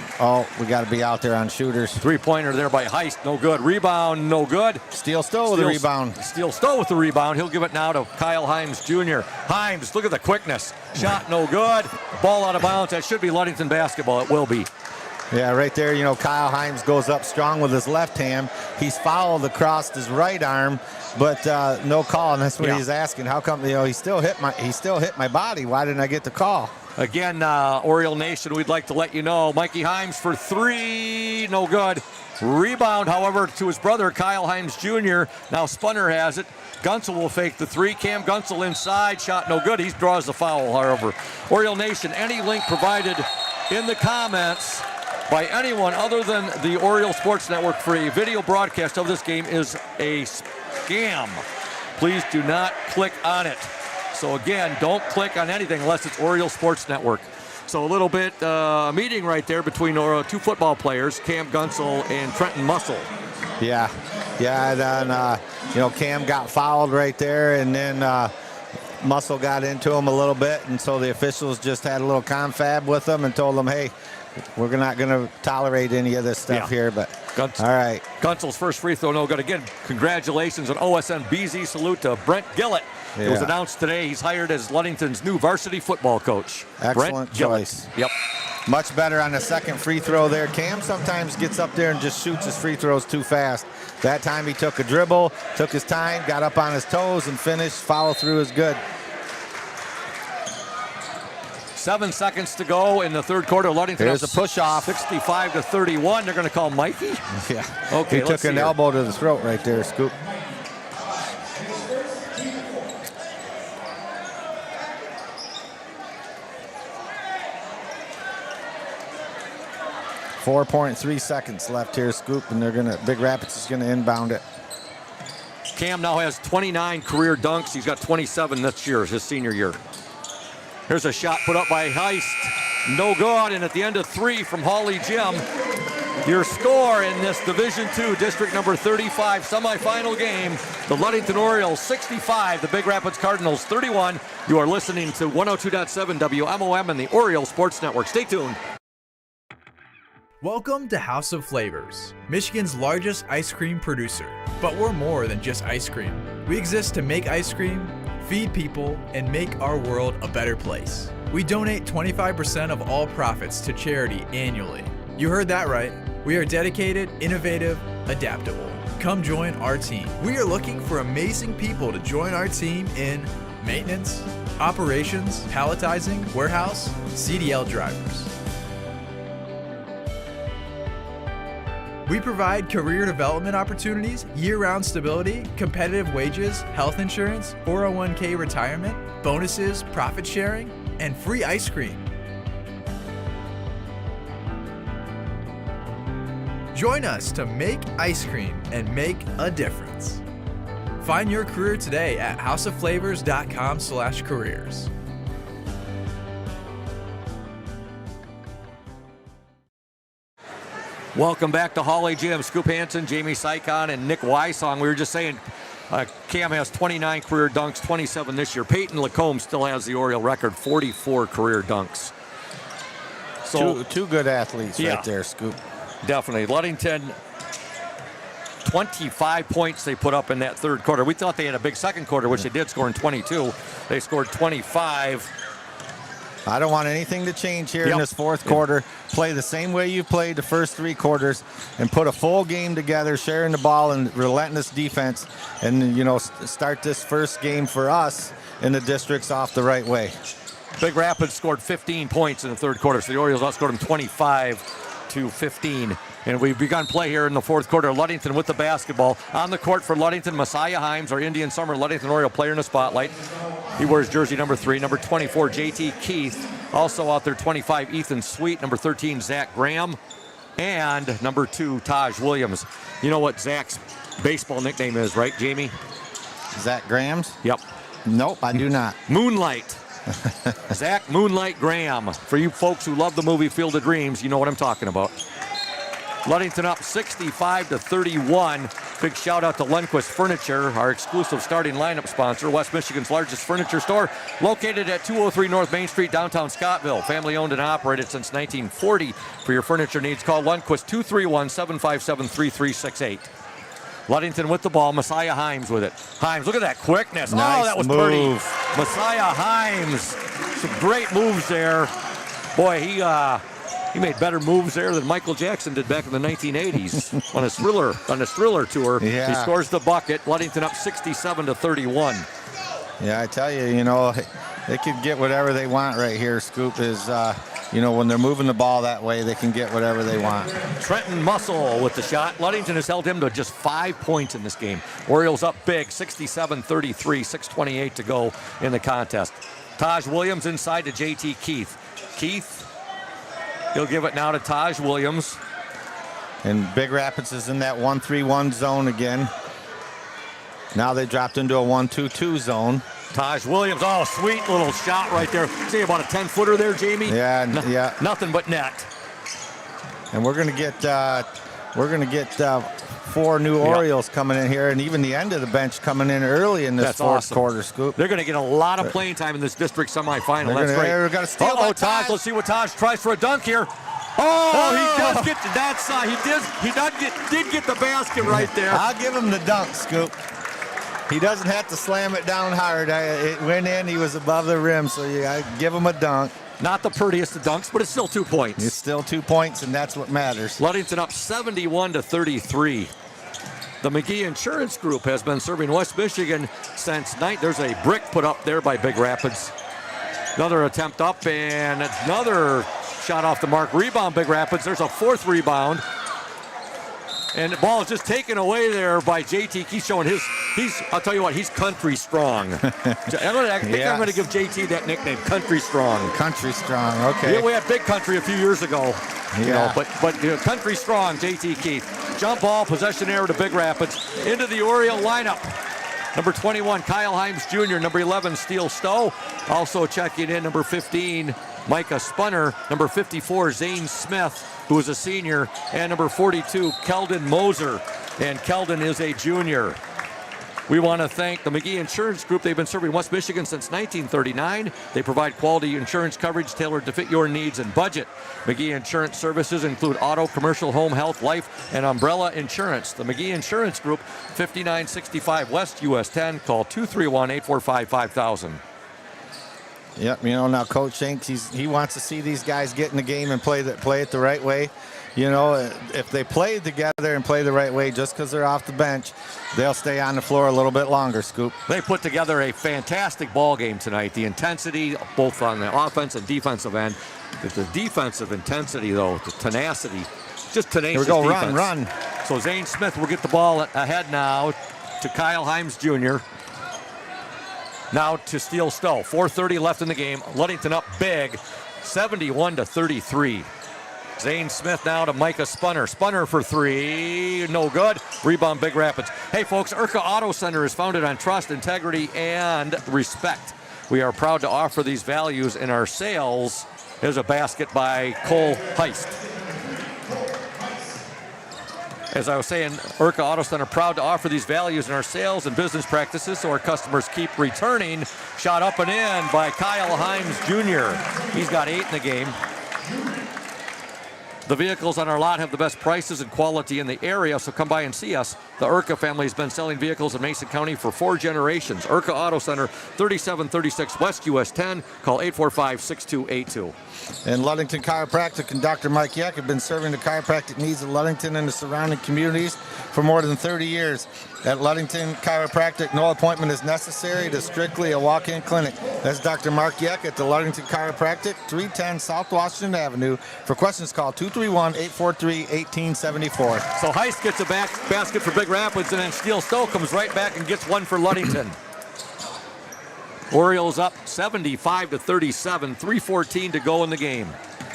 Speaker 2: we got to be out there on shooters.
Speaker 1: Three-pointer there by Heist, no good. Rebound, no good.
Speaker 2: Steele Stowe with the rebound.
Speaker 1: Steele Stowe with the rebound. He'll give it now to Kyle Himes Jr. Himes, look at the quickness. Shot no good. Ball out of bounds. That should be Ludington basketball. It will be.
Speaker 2: Yeah, right there, Kyle Himes goes up strong with his left hand. He's fouled across his right arm, but no call, and that's what he's asking. How come, he still hit my body? Why didn't I get the call?
Speaker 1: Again, Oriole Nation, we'd like to let you know, Mikey Himes for three, no good. Rebound, however, to his brother, Kyle Himes Jr. Now Spunner has it. Gunsel will fake the three. Cam Gunsel inside, shot no good. He draws the foul, however. Oriole Nation, any link provided in the comments by anyone other than the Oriole Sports Network for a video broadcast of this game is a scam. Please do not click on it. So again, don't click on anything unless it's Oriole Sports Network. So a little bit meeting right there between two football players, Cam Gunsel and Trenton Muscle.
Speaker 2: Yeah, then Cam got fouled right there, and then Muscle got into him a little bit, and so the officials just had a little confab with them and told them, hey, we're not going to tolerate any of this stuff here, but all right.
Speaker 1: Gunsel's first free throw, no good. Again, congratulations on OSN BZ. Salute to Brent Gillett. Yeah. It was announced today he's hired as Ludington's new varsity football coach.
Speaker 2: Excellent choice.
Speaker 1: Yep.
Speaker 2: Much better on the second free throw there. Cam sometimes gets up there and just shoots his free throws too fast. That time he took a dribble, took his time, got up on his toes, and finished. Follow through is good.
Speaker 1: 7 seconds to go in the third quarter. Ludington
Speaker 2: has
Speaker 1: a
Speaker 2: push-off.
Speaker 1: 65-31. They're going to call Mikey?
Speaker 2: Yeah.
Speaker 1: Okay,
Speaker 2: he took an elbow to the throat right there, Scoop. .3 seconds left here, Scoop, and Big Rapids is gonna inbound it.
Speaker 1: Cam now has 29 career dunks. He's got 27 this year, his senior year. Here's a shot put up by Heist. No good, and at the end of three from Hawley Gym, your score in this Division II, District number 35 semifinal game, the Ludington Orioles 65, the Big Rapids Cardinals 31. You are listening to 102.7 WMOM and the Oriole Sports Network. Stay tuned.
Speaker 5: Welcome to House of Flavors, Michigan's largest ice cream producer. But we're more than just ice cream. We exist to make ice cream, feed people, and make our world a better place. We donate 25% of all profits to charity annually. You heard that right. We are dedicated, innovative, adaptable. Come join our team. We are looking for amazing people to join our team in maintenance, operations, palletizing, warehouse, CDL drivers. We provide career development opportunities, year-round stability, competitive wages, health insurance, 401k retirement, bonuses, profit sharing, and free ice cream. Join us to make ice cream and make a difference. Find your career today at houseofflavors.com/careers.
Speaker 1: Welcome back to Hawley Gym. Scoop Hansen, Jamie Sycon, and Nick Wysong. We were just saying Cam has 29 career dunks, 27 this year. Peyton Lacombe still has the Oriole record, 44 career dunks.
Speaker 2: So two good athletes right there, Scoop.
Speaker 1: Definitely. Ludington, 25 points they put up in that third quarter. We thought they had a big second quarter, which they did, scoring 22. They scored 25.
Speaker 2: I don't want anything to change here in this fourth quarter. Play the same way you played the first three quarters and put a full game together, sharing the ball and relentless defense, and, start this first game for us in the districts off the right way.
Speaker 1: Big Rapids scored 15 points in the third quarter, so the Orioles outscored them 25-15. And we've begun play here in the fourth quarter. Ludington with the basketball. On the court for Ludington, Messiah Himes, our Indian Summer Ludington Oriole player in the spotlight. He wears jersey number 3. Number 24, JT Keith. Also out there, 25, Ethan Sweet. Number 13, Zach Graham. And number 2, Taj Williams. You know what Zach's baseball nickname is, right, Jamie?
Speaker 2: Zach Graham's?
Speaker 1: Yep.
Speaker 2: Nope, I do not.
Speaker 1: Moonlight. Zach Moonlight Graham. For you folks who love the movie Field of Dreams, you know what I'm talking about. Ludington up 65-31. Big shout out to Lundquist Furniture, our exclusive starting lineup sponsor, West Michigan's largest furniture store, located at 203 North Main Street, downtown Scottville. Family owned and operated since 1940. For your furniture needs, call Lundquist 231-757-3368. Ludington with the ball. Messiah Himes with it. Himes, look at that quickness.
Speaker 2: Nice
Speaker 1: that was
Speaker 2: move.
Speaker 1: pretty. Messiah Himes, some great moves there. Boy, he made better moves there than Michael Jackson did back in the 1980s on his Thriller tour.
Speaker 2: Yeah.
Speaker 1: He scores the bucket. Ludington up 67-31.
Speaker 2: Yeah, I tell you, they could get whatever they want right here. Scoop is, when they're moving the ball that way, they can get whatever they want.
Speaker 1: Trenton Muscle with the shot. Ludington has held him to just 5 points in this game. Orioles up big, 67-33, 6:28 to go in the contest. Taj Williams inside to JT Keith. He'll give it now to Taj Williams.
Speaker 2: And Big Rapids is in that 1-3-1 zone again. Now they dropped into a 1-2-2 zone.
Speaker 1: Taj Williams, sweet little shot right there. See about a 10-footer there, Jamie?
Speaker 2: Yeah, yeah.
Speaker 1: Nothing but net.
Speaker 2: And we're gonna get 4 new Orioles coming in here, and even the end of the bench coming in early in this fourth quarter, Scoop.
Speaker 1: They're going to get a lot of playing time in this district semifinal. That's great.
Speaker 2: They're gonna steal by
Speaker 1: Taj. Let's see what Taj tries for a dunk here. He does get to that side. He did get the basket right there.
Speaker 2: I'll give him the dunk, Scoop. He doesn't have to slam it down hard. It went in. He was above the rim, so I give him a dunk.
Speaker 1: Not the prettiest of dunks, but it's still 2 points.
Speaker 2: It's still 2 points, and that's what matters.
Speaker 1: Ludington up 71-33. The McGee Insurance Group has been serving West Michigan since night. There's a brick put up there by Big Rapids. Another attempt up, and another shot off the mark. Rebound, Big Rapids. There's a 4th rebound. And the ball is just taken away there by JT. He's showing I'll tell you what, he's country strong. I think I'm going to give JT that nickname, Country Strong.
Speaker 2: Country Strong, okay.
Speaker 1: Yeah, we had Big Country a few years ago.
Speaker 2: Yeah.
Speaker 1: But Country Strong, JT Keith. Jump ball, possession error to Big Rapids. Into the Oriole lineup. Number 21, Kyle Himes Jr. Number 11, Steele Stowe. Also checking in, number 15, Micah Spunner. Number 54, Zane Smith, who is a senior. And number 42, Keldon Moser. And Keldon is a junior. We want to thank the McGee Insurance Group. They've been serving West Michigan since 1939. They provide quality insurance coverage tailored to fit your needs and budget. McGee Insurance services include auto, commercial, home, health, life, and umbrella insurance. The McGee Insurance Group, 5965 West US 10. Call 231-845-5000.
Speaker 2: Yep, now Coach Shanks, he wants to see these guys get in the game and play it the right way. If they play together and play the right way, just because they're off the bench, they'll stay on the floor a little bit longer, Scoop.
Speaker 1: They put together a fantastic ball game tonight. The intensity, both on the offense and defensive end. The defensive intensity, though, the tenacity, just tenacious
Speaker 2: Here we go,
Speaker 1: defense.
Speaker 2: run.
Speaker 1: So Zane Smith will get the ball ahead now to Kyle Himes Jr. Now to Steele Stowe. 4:30 left in the game. Ludington up big, 71-33. Zane Smith now to Micah Spunner. Spunner for 3, no good. Rebound, Big Rapids. Hey folks, Urca Auto Center is founded on trust, integrity, and respect. We are proud to offer these values in our sales. Here's a basket by Cole Heist. As I was saying, Urca Auto Center proud to offer these values in our sales and business practices so our customers keep returning. Shot up and in by Kyle Himes Jr. He's got 8 in the game. The vehicles on our lot have the best prices and quality in the area, so come by and see us. The Urca family has been selling vehicles in Mason County for 4 generations. Urca Auto Center, 3736 West US 10. Call 845-6282.
Speaker 2: And Ludington Chiropractic and Dr. Mike Yeck have been serving the chiropractic needs of Ludington and the surrounding communities for more than 30 years. At Ludington Chiropractic, no appointment is necessary. It is strictly a walk-in clinic. That's Dr. Mark Yeck at the Ludington Chiropractic, 310 South Washington Avenue. For questions, call 231-843-1874.
Speaker 1: So Heist gets a basket for Big Rapids, and then Steele Stowe comes right back and gets one for Ludington. Orioles up 75-37, 3:14 to go in the game.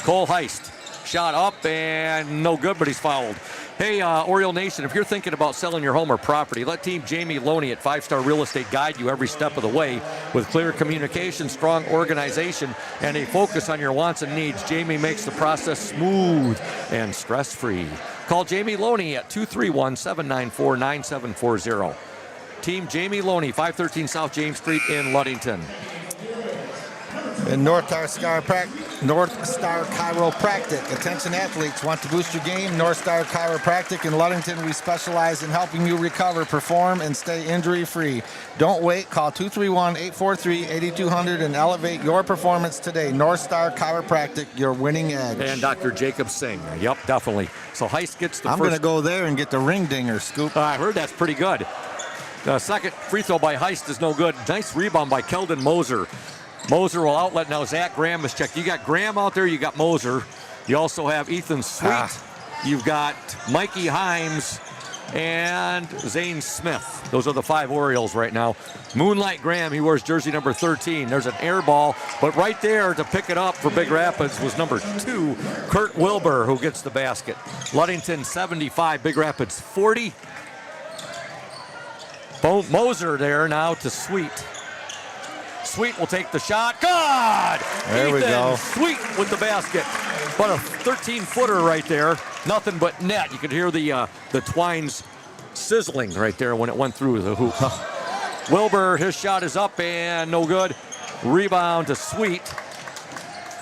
Speaker 1: Cole Heist, shot up and no good, but he's fouled. Hey, Oriole Nation, if you're thinking about selling your home or property, let Team Jamie Loney at 5-Star Real Estate guide you every step of the way. With clear communication, strong organization, and a focus on your wants and needs, Jamie makes the process smooth and stress-free. Call Jamie Loney at 231-794-9740. Team Jamie Loney, 513 South James Street in Ludington.
Speaker 2: And North Star Chiropractic. Attention athletes, want to boost your game? North Star Chiropractic in Ludington. We specialize in helping you recover, perform, and stay injury-free. Don't wait. Call 231-843-8200 and elevate your performance today. North Star Chiropractic, your winning edge.
Speaker 1: And Dr. Jacob Singh. Yep, definitely. So Heist gets the
Speaker 2: I'm going to go there and get the ring dinger, Scoop.
Speaker 1: I heard that's pretty good. The second free throw by Heist is no good. Nice rebound by Keldon Moser. Moser will outlet now. Zach Graham is checked. You got Graham out there. You got Moser. You also have Ethan Sweet. You've got Mikey Himes and Zane Smith. Those are the 5 Orioles right now. Moonlight Graham, he wears jersey number 13. There's an air ball, but right there to pick it up for Big Rapids was number 2, Kurt Wilbur, who gets the basket. Ludington 75, Big Rapids 40. Moser there now to Sweet. Sweet will take the shot. God!
Speaker 2: There we go.
Speaker 1: Sweet with the basket. But a 13-footer right there. Nothing but net. You could hear the twines sizzling right there when it went through the hoop. Wilbur, his shot is up and no good. Rebound to Sweet.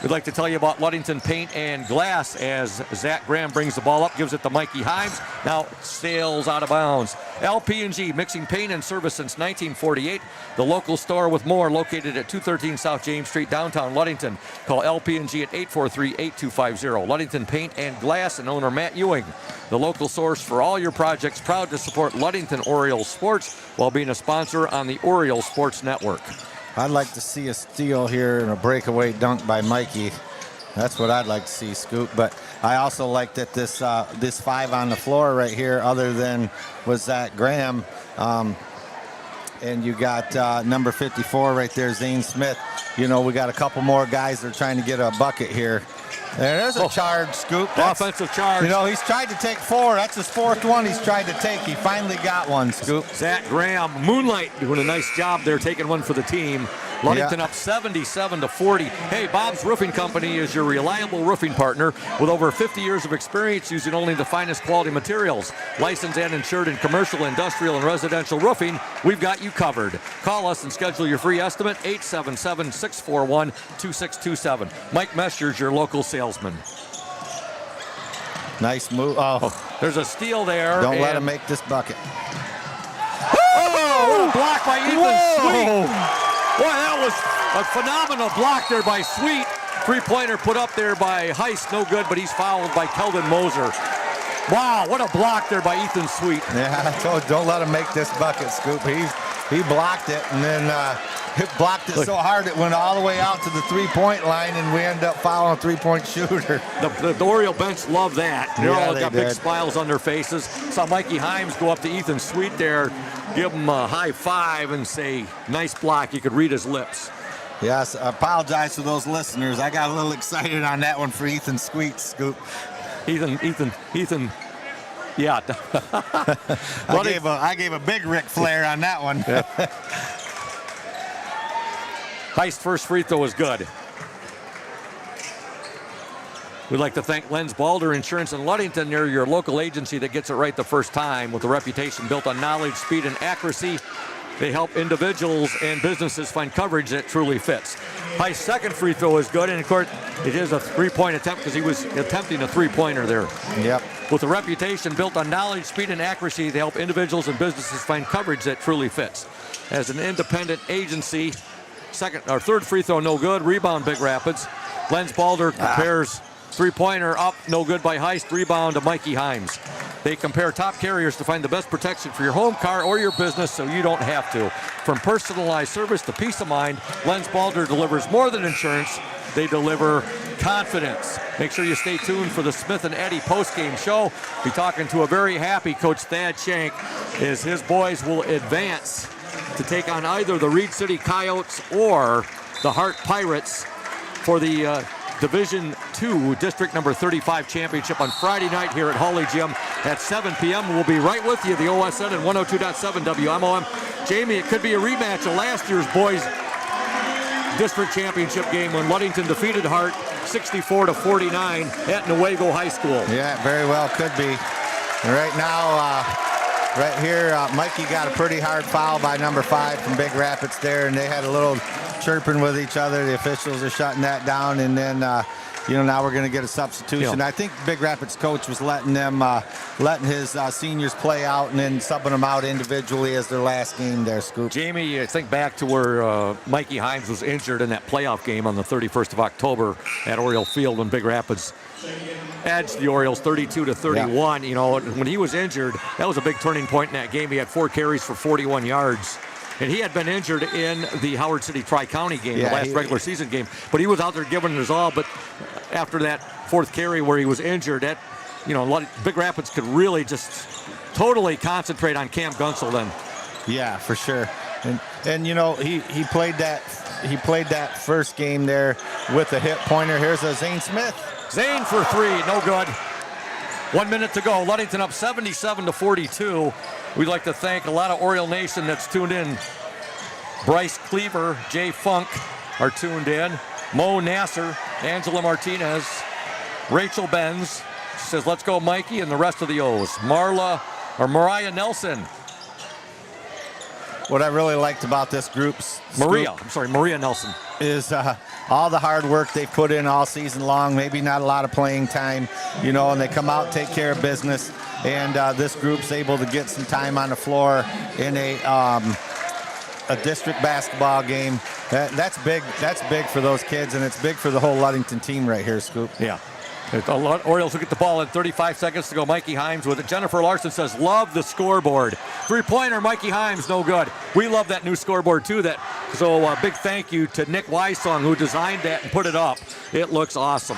Speaker 1: We'd like to tell you about Ludington Paint and Glass as Zach Graham brings the ball up, gives it to Mikey Himes. Now sails out of bounds. LP&G, mixing paint and service since 1948. The local store with more, located at 213 South James Street, downtown Ludington. Call LP&G at 843-8250. Ludington Paint and Glass and owner Matt Ewing. The local source for all your projects, proud to support Ludington Orioles sports while being a sponsor on the Orioles Sports Network.
Speaker 2: I'd like to see a steal here and a breakaway dunk by Mikey. That's what I'd like to see, Scoop. But I also like that this 5 on the floor right here, other than was Zach Graham, and you got number 54 right there, Zane Smith. You know, we got a couple more guys that are trying to get a bucket here. There's a charge, Scoop.
Speaker 1: Offensive charge.
Speaker 2: You know, he's tried to take 4. That's his 4th one he's tried to take. He finally got one, Scoop.
Speaker 1: Zach Graham, Moonlight, doing a nice job there, taking one for the team. Ludington up 77-40. Hey, Bob's Roofing Company is your reliable roofing partner with over 50 years of experience using only the finest quality materials. Licensed and insured in commercial, industrial, and residential roofing, we've got you covered. Call us and schedule your free estimate, 877-641-2627. Mike Mescher's your local salesman.
Speaker 2: Nice move. Oh,
Speaker 1: there's a steal there.
Speaker 2: Don't let him make this bucket.
Speaker 1: Oh, what a block by Ethan Sweet. Boy, that was a phenomenal block there by Sweet. Three-pointer put up there by Heist, no good, but he's fouled by Keldon Moser. Wow, what a block there by Ethan Sweet.
Speaker 2: Yeah, I told you, don't let him make this bucket, Scoop. He blocked it, and then he blocked it so hard it went all the way out to the three-point line, and we ended up fouling a three-point shooter.
Speaker 1: The Oriole bench loved that. They all got big
Speaker 2: did.
Speaker 1: smiles on their faces. Saw Mikey Himes go up to Ethan Sweet there, give him a high five and say, nice block. You could read his lips.
Speaker 2: Yes, I apologize to those listeners. I got a little excited on that one for Ethan Sweet, Scoop.
Speaker 1: Ethan, yeah.
Speaker 2: I gave a big Ric Flair on that one.
Speaker 1: Yeah. Heist's first free throw was good. We'd like to thank Lenz Balder Insurance in Ludington. They're your local agency that gets it right the first time with a reputation built on knowledge, speed, and accuracy. They help individuals and businesses find coverage that truly fits. Heist's second free throw is good, and of course, it is a three-point attempt because he was attempting a three-pointer there.
Speaker 2: Yep.
Speaker 1: With a reputation built on knowledge, speed, and accuracy, they help individuals and businesses find coverage that truly fits. As an independent agency, third free throw, no good. Rebound, Big Rapids. Lenz Balder compares three-pointer up, no good by Heist. Rebound to Mikey Himes. They compare top carriers to find the best protection for your home, car, or your business so you don't have to. From personalized service to peace of mind, Lenz Balder delivers more than insurance. They deliver confidence. Make sure you stay tuned for the Smith and Eddy postgame show. Be talking to a very happy Coach Thad Shank as his boys will advance to take on either the Reed City Coyotes or the Hart Pirates for the Division II District number 35 championship on Friday night here at Hawley Gym. at 7 p.m. We'll be right with you, the OSN and 102.7 WMOM. Jamie, it could be a rematch of last year's boys district championship game when Ludington defeated Hart 64-49 at Newaygo High School.
Speaker 2: Yeah, very well could be. And right now, right here, Mikey got a pretty hard foul by number 5 from Big Rapids there, and they had a little chirping with each other. The officials are shutting that down, and then now we're going to get a substitution.
Speaker 1: Yeah.
Speaker 2: I think Big Rapids coach was letting his seniors play out and then subbing them out individually as their last game there, Scoop.
Speaker 1: Jamie, I think back to where Mikey Himes was injured in that playoff game on the 31st of October at Oriole Field when Big Rapids edged the Orioles 32-31.
Speaker 2: Yeah.
Speaker 1: When he was injured, that was a big turning point in that game. He had 4 carries for 41 yards. And he had been injured in the Howard City Tri-County game, the last regular season game. But he was out there giving it his all. But after that 4th carry where he was injured, Big Rapids could really just totally concentrate on Cam Gunsel then.
Speaker 2: Yeah, for sure. And he played that first game there with a hit pointer. Here's a Zane Smith.
Speaker 1: Zane for 3, no good. 1 minute to go. Ludington up 77-42. We'd like to thank a lot of Oriole Nation that's tuned in. Bryce Cleaver, Jay Funk are tuned in. Mo Nasser, Angela Martinez, Rachel Benz. She says, let's go Mikey, and the rest of the O's. Mariah Nelson.
Speaker 2: What I really liked about this group,
Speaker 1: Maria Nelson,
Speaker 2: is all the hard work they put in all season long. Maybe not a lot of playing time, and they come out, take care of business. And this group's able to get some time on the floor in a district basketball game. That's big. That's big for those kids, and it's big for the whole Ludington team right here, Scoop.
Speaker 1: Yeah. The Orioles will get the ball in 35 seconds to go. Mikey Himes with it. Jennifer Larson says, love the scoreboard. 3-pointer, Mikey Himes, no good. We love that new scoreboard, too. So a big thank you to Nick Wysong, who designed that and put it up. It looks awesome.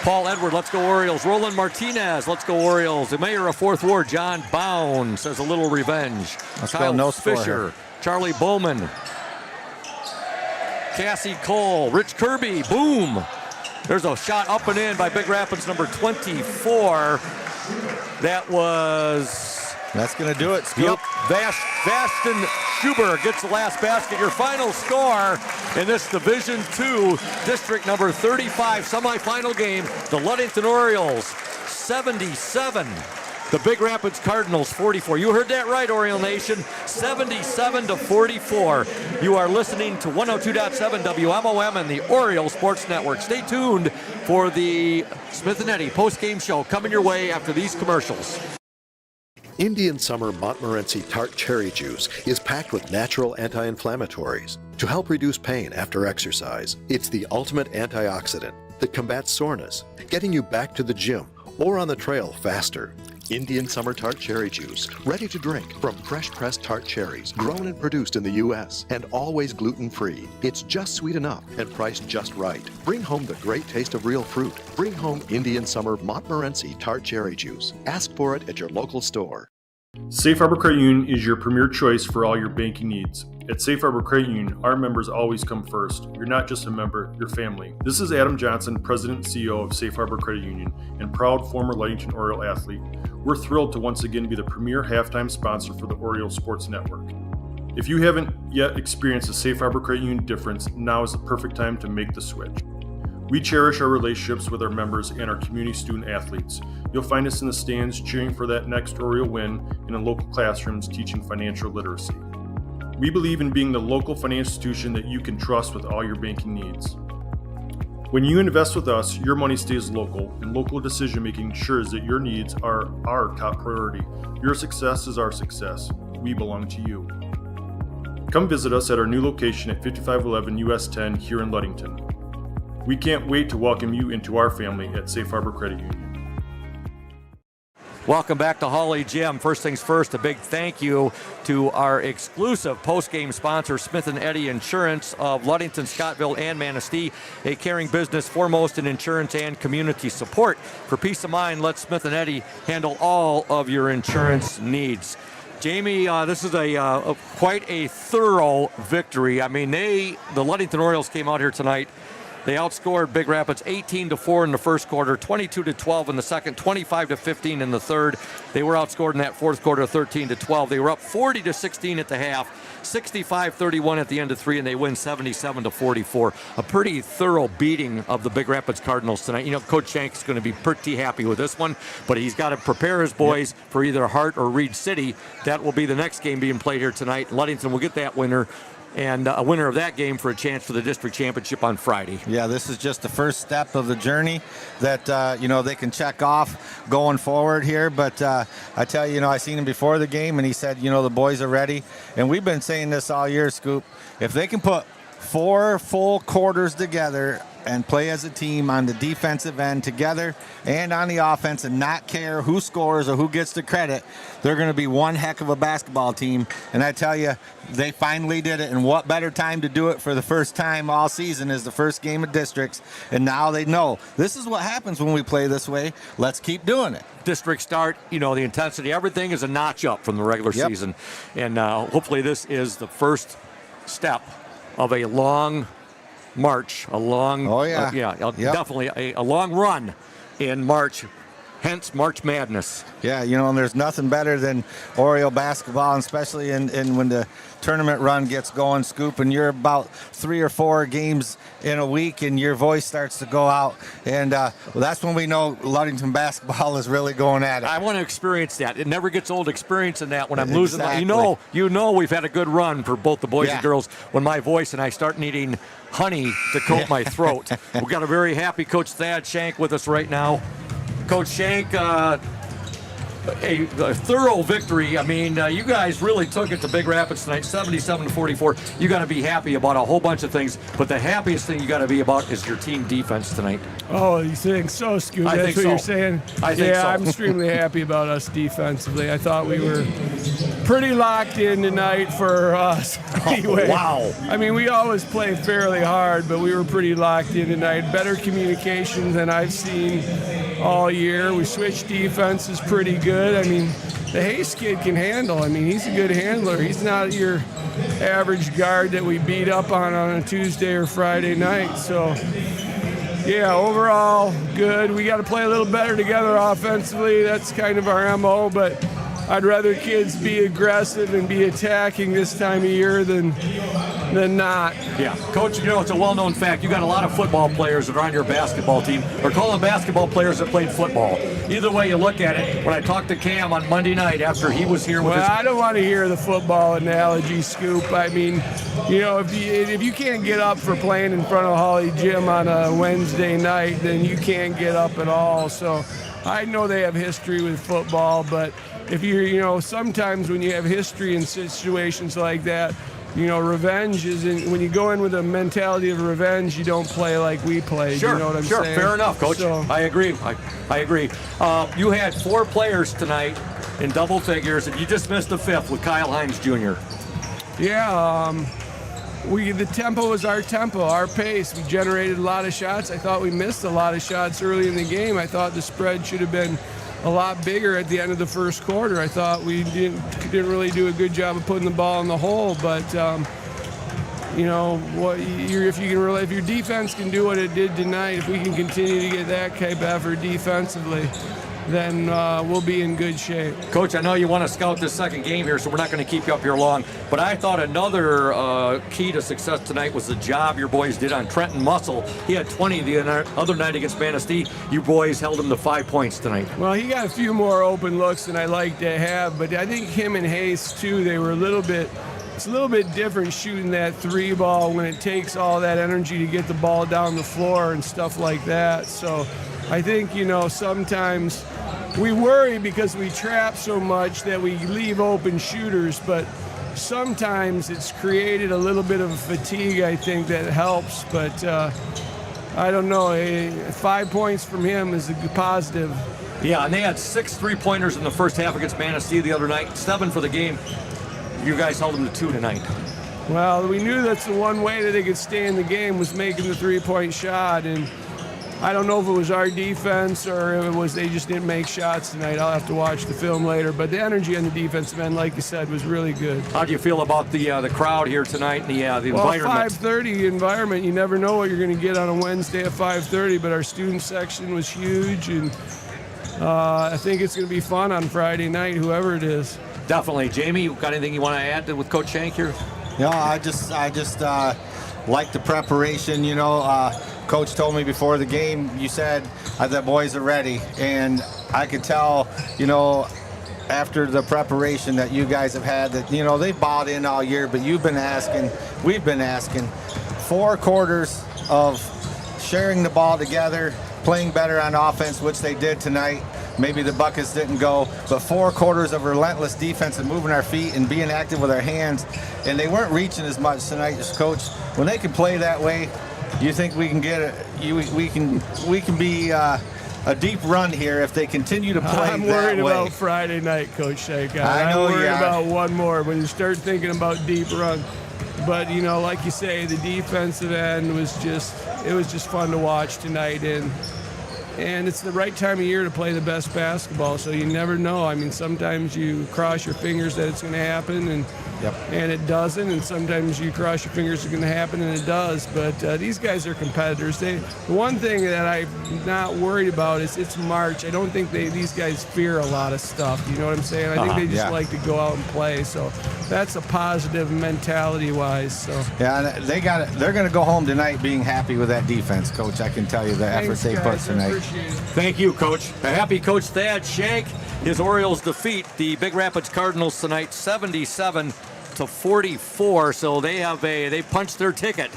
Speaker 1: Paul Edward, let's go Orioles. Roland Martinez, let's go Orioles. The mayor of 4th Ward, John Bound, says a little revenge. Kyle Fisher, Charlie Bowman, Cassie Cole, Rich Kirby, boom. There's a shot up and in by Big Rapids number 24. That's
Speaker 2: going to do it, Scoop.
Speaker 1: Yep. Vashton Schuber gets the last basket. Your final score in this Division II District number 35 semifinal game, the Ludington Orioles 77. The Big Rapids Cardinals 44. You heard that right, Oriole Nation. 77-44. You are listening to 102.7 WMOM and the Oriole Sports Network. Stay tuned for the Smith & Eddy post-game show coming your way after these commercials.
Speaker 8: Indian Summer Montmorency Tart Cherry Juice is packed with natural anti-inflammatories to help reduce pain after exercise. It's the ultimate antioxidant that combats soreness, getting you back to the gym or on the trail faster. Indian Summer Tart Cherry Juice, ready to drink from fresh-pressed tart cherries, grown and produced in the U.S., and always gluten-free. It's just sweet enough and priced just right. Bring home the great taste of real fruit. Bring home Indian Summer Montmorency Tart Cherry Juice. Ask for it at your local store.
Speaker 4: Safe Harbor Credit Union is your premier choice for all your banking needs. At Safe Harbor Credit Union, our members always come first. You're not just a member, you're family. This is Adam Johnson, President and CEO of Safe Harbor Credit Union and proud former Ludington Oriole athlete. We're thrilled to once again be the premier halftime sponsor for the Oriole Sports Network. If you haven't yet experienced the Safe Harbor Credit Union difference, now is the perfect time to make the switch. We cherish our relationships with our members and our community student athletes. You'll find us in the stands cheering for that next Oriole win and in local classrooms teaching financial literacy. We believe in being the local financial institution that you can trust with all your banking needs. When you invest with us, your money stays local, and local decision-making ensures that your needs are our top priority. Your success is our success. We belong to you. Come visit us at our new location at 5511 US 10 here in Ludington. We can't wait to welcome you into our family at Safe Harbor Credit Union.
Speaker 1: Welcome back to Hawley Gym. First things first, a big thank you to our exclusive post-game sponsor, Smith & Eddy Insurance of Ludington, Scottville, and Manistee, a caring business foremost in insurance and community support. For peace of mind, let Smith & Eddy handle all of your insurance needs. Jamie, this is quite a thorough victory. I mean, the Ludington Orioles came out here tonight They outscored Big Rapids 18-4 in the first quarter, 22-12 in the second, 25-15 in the third. They were outscored in that fourth quarter 13-12. They were up 40-16 at the half, 65-31 at the end of three, and they win 77-44. A pretty thorough beating of the Big Rapids Cardinals tonight. You know, Coach Shank's going to be pretty happy with this one, but he's got to prepare his boys for either Hart or Reed City. That will be the next game being played here tonight. Ludington will get that winner, and a winner of that game for a chance for the district championship on Friday.
Speaker 2: Yeah, this is just the first step of the journey that, they can check off going forward here. But I tell you, I seen him before the game, and he said, the boys are ready. And we've been saying this all year, Scoop. If they can put 4 full quarters together and play as a team on the defensive end together and on the offense and not care who scores or who gets the credit, they're going to be one heck of a basketball team. And I tell you, they finally did it. And what better time to do it for the first time all season is the first game of districts. And now they know this is what happens when we play this way. Let's keep doing it.
Speaker 1: District start, the intensity, everything is a notch up from the regular season. And hopefully this is the first step of a long march, definitely a long run in March, hence March Madness.
Speaker 2: Yeah, and there's nothing better than Oriole basketball, and especially in when the tournament run gets going, Scoop, and you're about 3 or 4 games in a week and your voice starts to go out, and that's when we know Ludington basketball is really going at it.
Speaker 1: I want to experience that. It never gets old experiencing that when I'm losing.
Speaker 2: Exactly.
Speaker 1: We've had a good run for both the boys and girls when my voice and I start needing honey to coat my throat. We've got a very happy Coach Thad Shank with us right now. Coach Shank, a thorough victory. I mean, you guys really took it to Big Rapids tonight, 77-44. You got to be happy about a whole bunch of things, but the happiest thing you got to be about is your team defense tonight.
Speaker 3: Oh, you think so, Scoot? That's what you're saying?
Speaker 1: I think so.
Speaker 3: I'm extremely happy about us defensively. I thought we were pretty locked in tonight for us. Anyway,
Speaker 1: wow.
Speaker 3: I mean, we always play fairly hard, but we were pretty locked in tonight. Better communication than I've seen all year. We switched defenses pretty good. I mean, the Hayes kid can handle. I mean, he's a good handler. He's not your average guard that we beat up on a Tuesday or Friday night. So, yeah, overall, good. We got to play a little better together offensively. That's kind of our MO, but I'd rather kids be aggressive and be attacking this time of year than not.
Speaker 1: Yeah, Coach, it's a well-known fact. You got a lot of football players that are on your basketball team, or call them basketball players that played football. Either way you look at it, when I talked to Cam on Monday night after he was here with
Speaker 3: I don't want to hear the football analogy, Scoop. I mean, if you can't get up for playing in front of Hawley Gym on a Wednesday night, then you can't get up at all. So I know they have history with football, but if you're, sometimes when you have history in situations like that, revenge is when you go in with a mentality of revenge, you don't play like we played.
Speaker 1: Sure,
Speaker 3: you know what I'm saying?
Speaker 1: Fair enough, Coach.
Speaker 3: So,
Speaker 1: I agree. I agree. You had 4 players tonight in double figures, and you just missed the 5th with Kyle Hines Jr.
Speaker 3: Yeah, the tempo was our tempo, our pace. We generated a lot of shots. I thought we missed a lot of shots early in the game. I thought the spread should have been a lot bigger at the end of the first quarter. I thought we didn't really do a good job of putting the ball in the hole, but if your defense can do what it did tonight, if we can continue to get that type of effort defensively, then we'll be in good shape.
Speaker 1: Coach, I know you want to scout this second game here, so we're not going to keep you up here long, but I thought another key to success tonight was the job your boys did on Trenton Muscle. He had 20 the other night against Manistee. You boys held him to 5 points tonight.
Speaker 3: Well, he got a few more open looks than I like to have, but I think him and Hayes, too, they were it's a little bit different shooting that 3 ball when it takes all that energy to get the ball down the floor and stuff like that. So I think, sometimes we worry because we trap so much that we leave open shooters, but sometimes it's created a little bit of fatigue, I think, that helps. But I don't know. 5 points from him is a positive.
Speaker 1: Yeah, and they had 6 3-pointers in the first half against Manistee the other night, 7 for the game. You guys held them to 2 tonight.
Speaker 3: Well, we knew that's the one way that they could stay in the game was making the 3-point shot, and I don't know if it was our defense or if it was they just didn't make shots tonight. I'll have to watch the film later. But the energy on the defensive end, like you said, was really good.
Speaker 1: How do you feel about the crowd here tonight and the
Speaker 3: Well,
Speaker 1: environment?
Speaker 3: 5:30 environment. You never know what you're going to get on a Wednesday at 5:30. But our student section was huge, and I think it's going to be fun on Friday night, whoever it is.
Speaker 1: Definitely. Jamie, you got anything you want to add with Coach Shank here?
Speaker 2: No, I just like the preparation. Coach told me before the game, you said the boys are ready, and I could tell, after the preparation that you guys have had, that they've bought in all year, but we've been asking 4 quarters of sharing the ball together, playing better on offense, which they did tonight. Maybe the buckets didn't go, but 4 quarters of relentless defense and moving our feet and being active with our hands, and they weren't reaching as much tonight. Just Coach, when they can play that way, you think we can get it? We can be a deep run here if they continue to play that way.
Speaker 3: I'm worried about Friday night, Coach Shank.
Speaker 2: I know
Speaker 3: I'm worried
Speaker 2: you are.
Speaker 3: about one more when you start thinking about deep run. But like you say, the defensive end was just fun to watch tonight, and it's the right time of year to play the best basketball. So you never know. I mean, sometimes you cross your fingers that it's going to happen, and it doesn't. And sometimes you cross your fingers it's going to happen, and it does. But these guys are competitors. The one thing that I'm not worried about is it's March. I don't think these guys fear a lot of stuff. You know what I'm saying? I think they just like to go out and play. So that's a positive mentality-wise. So
Speaker 2: yeah, they're going to go home tonight being happy with that defense, Coach. I can tell you the effort they put tonight.
Speaker 1: Thank you, Coach. A happy Coach Thad Shank. His Orioles defeat the Big Rapids Cardinals tonight, 77-44. So they punched their ticket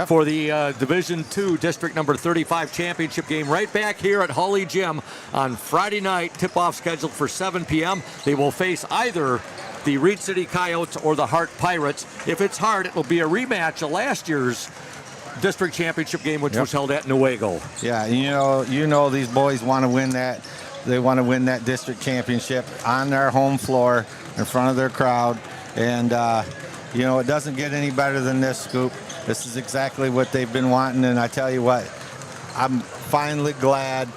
Speaker 1: for the Division II District number 35 championship game right back here at Hawley Gym on Friday night. Tip-off scheduled for 7 p.m. They will face either the Reed City Coyotes or the Hart Pirates. If it's Hart, it will be a rematch of last year's district championship game, which was held at Newaygo.
Speaker 2: Yeah, these boys want to win that. They want to win that district championship on their home floor in front of their crowd. And, it doesn't get any better than this, Scoop. This is exactly what they've been wanting. And I tell you what, I'm finally glad.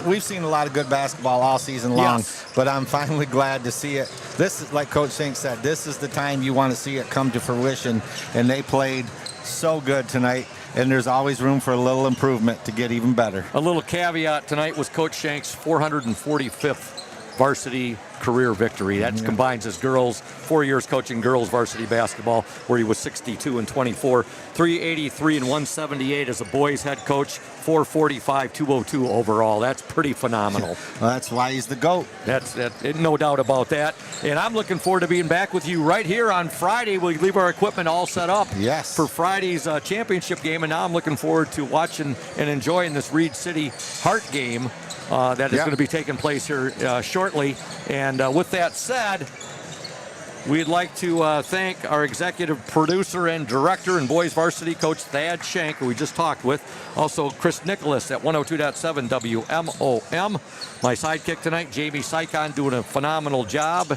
Speaker 2: We've seen a lot of good basketball all season long, but I'm finally glad to see it. This is, like Coach Shank said, this is the time you want to see it come to fruition. And they played so good tonight. And there's always room for a little improvement to get even better.
Speaker 1: A little caveat tonight was Coach Shank's 445th varsity career victory. That combines his girls, 4 years coaching girls varsity basketball, where he was 62-24, 383 and 178 as a boys head coach, 445, 202 overall. That's pretty phenomenal.
Speaker 2: Well, that's why he's the GOAT.
Speaker 1: That's no doubt about that. And I'm looking forward to being back with you right here on Friday. We leave our equipment all set up for Friday's championship game, and now I'm looking forward to watching and enjoying this Reed City Hart game that is going to be taking place here shortly. And with that said, we'd like to thank our executive producer and director and boys varsity coach Thad Shank, who we just talked with. Also, Chris Nicholas at 102.7 WMOM. My sidekick tonight, Jamie Sykon, doing a phenomenal job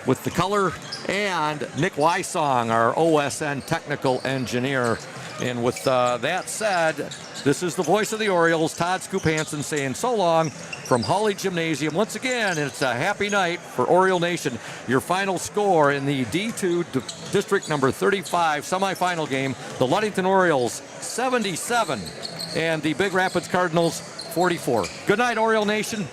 Speaker 1: with the color. And Nick Wysong, our OSN technical engineer. And with that said, this is the voice of the Orioles, Todd Scoop Hansen, saying so long from Hawley Gymnasium. Once again, it's a happy night for Oriole Nation. Your final score in the D2 District number 35 semifinal game, the Ludington Orioles 77 and the Big Rapids Cardinals 44. Good night, Oriole Nation.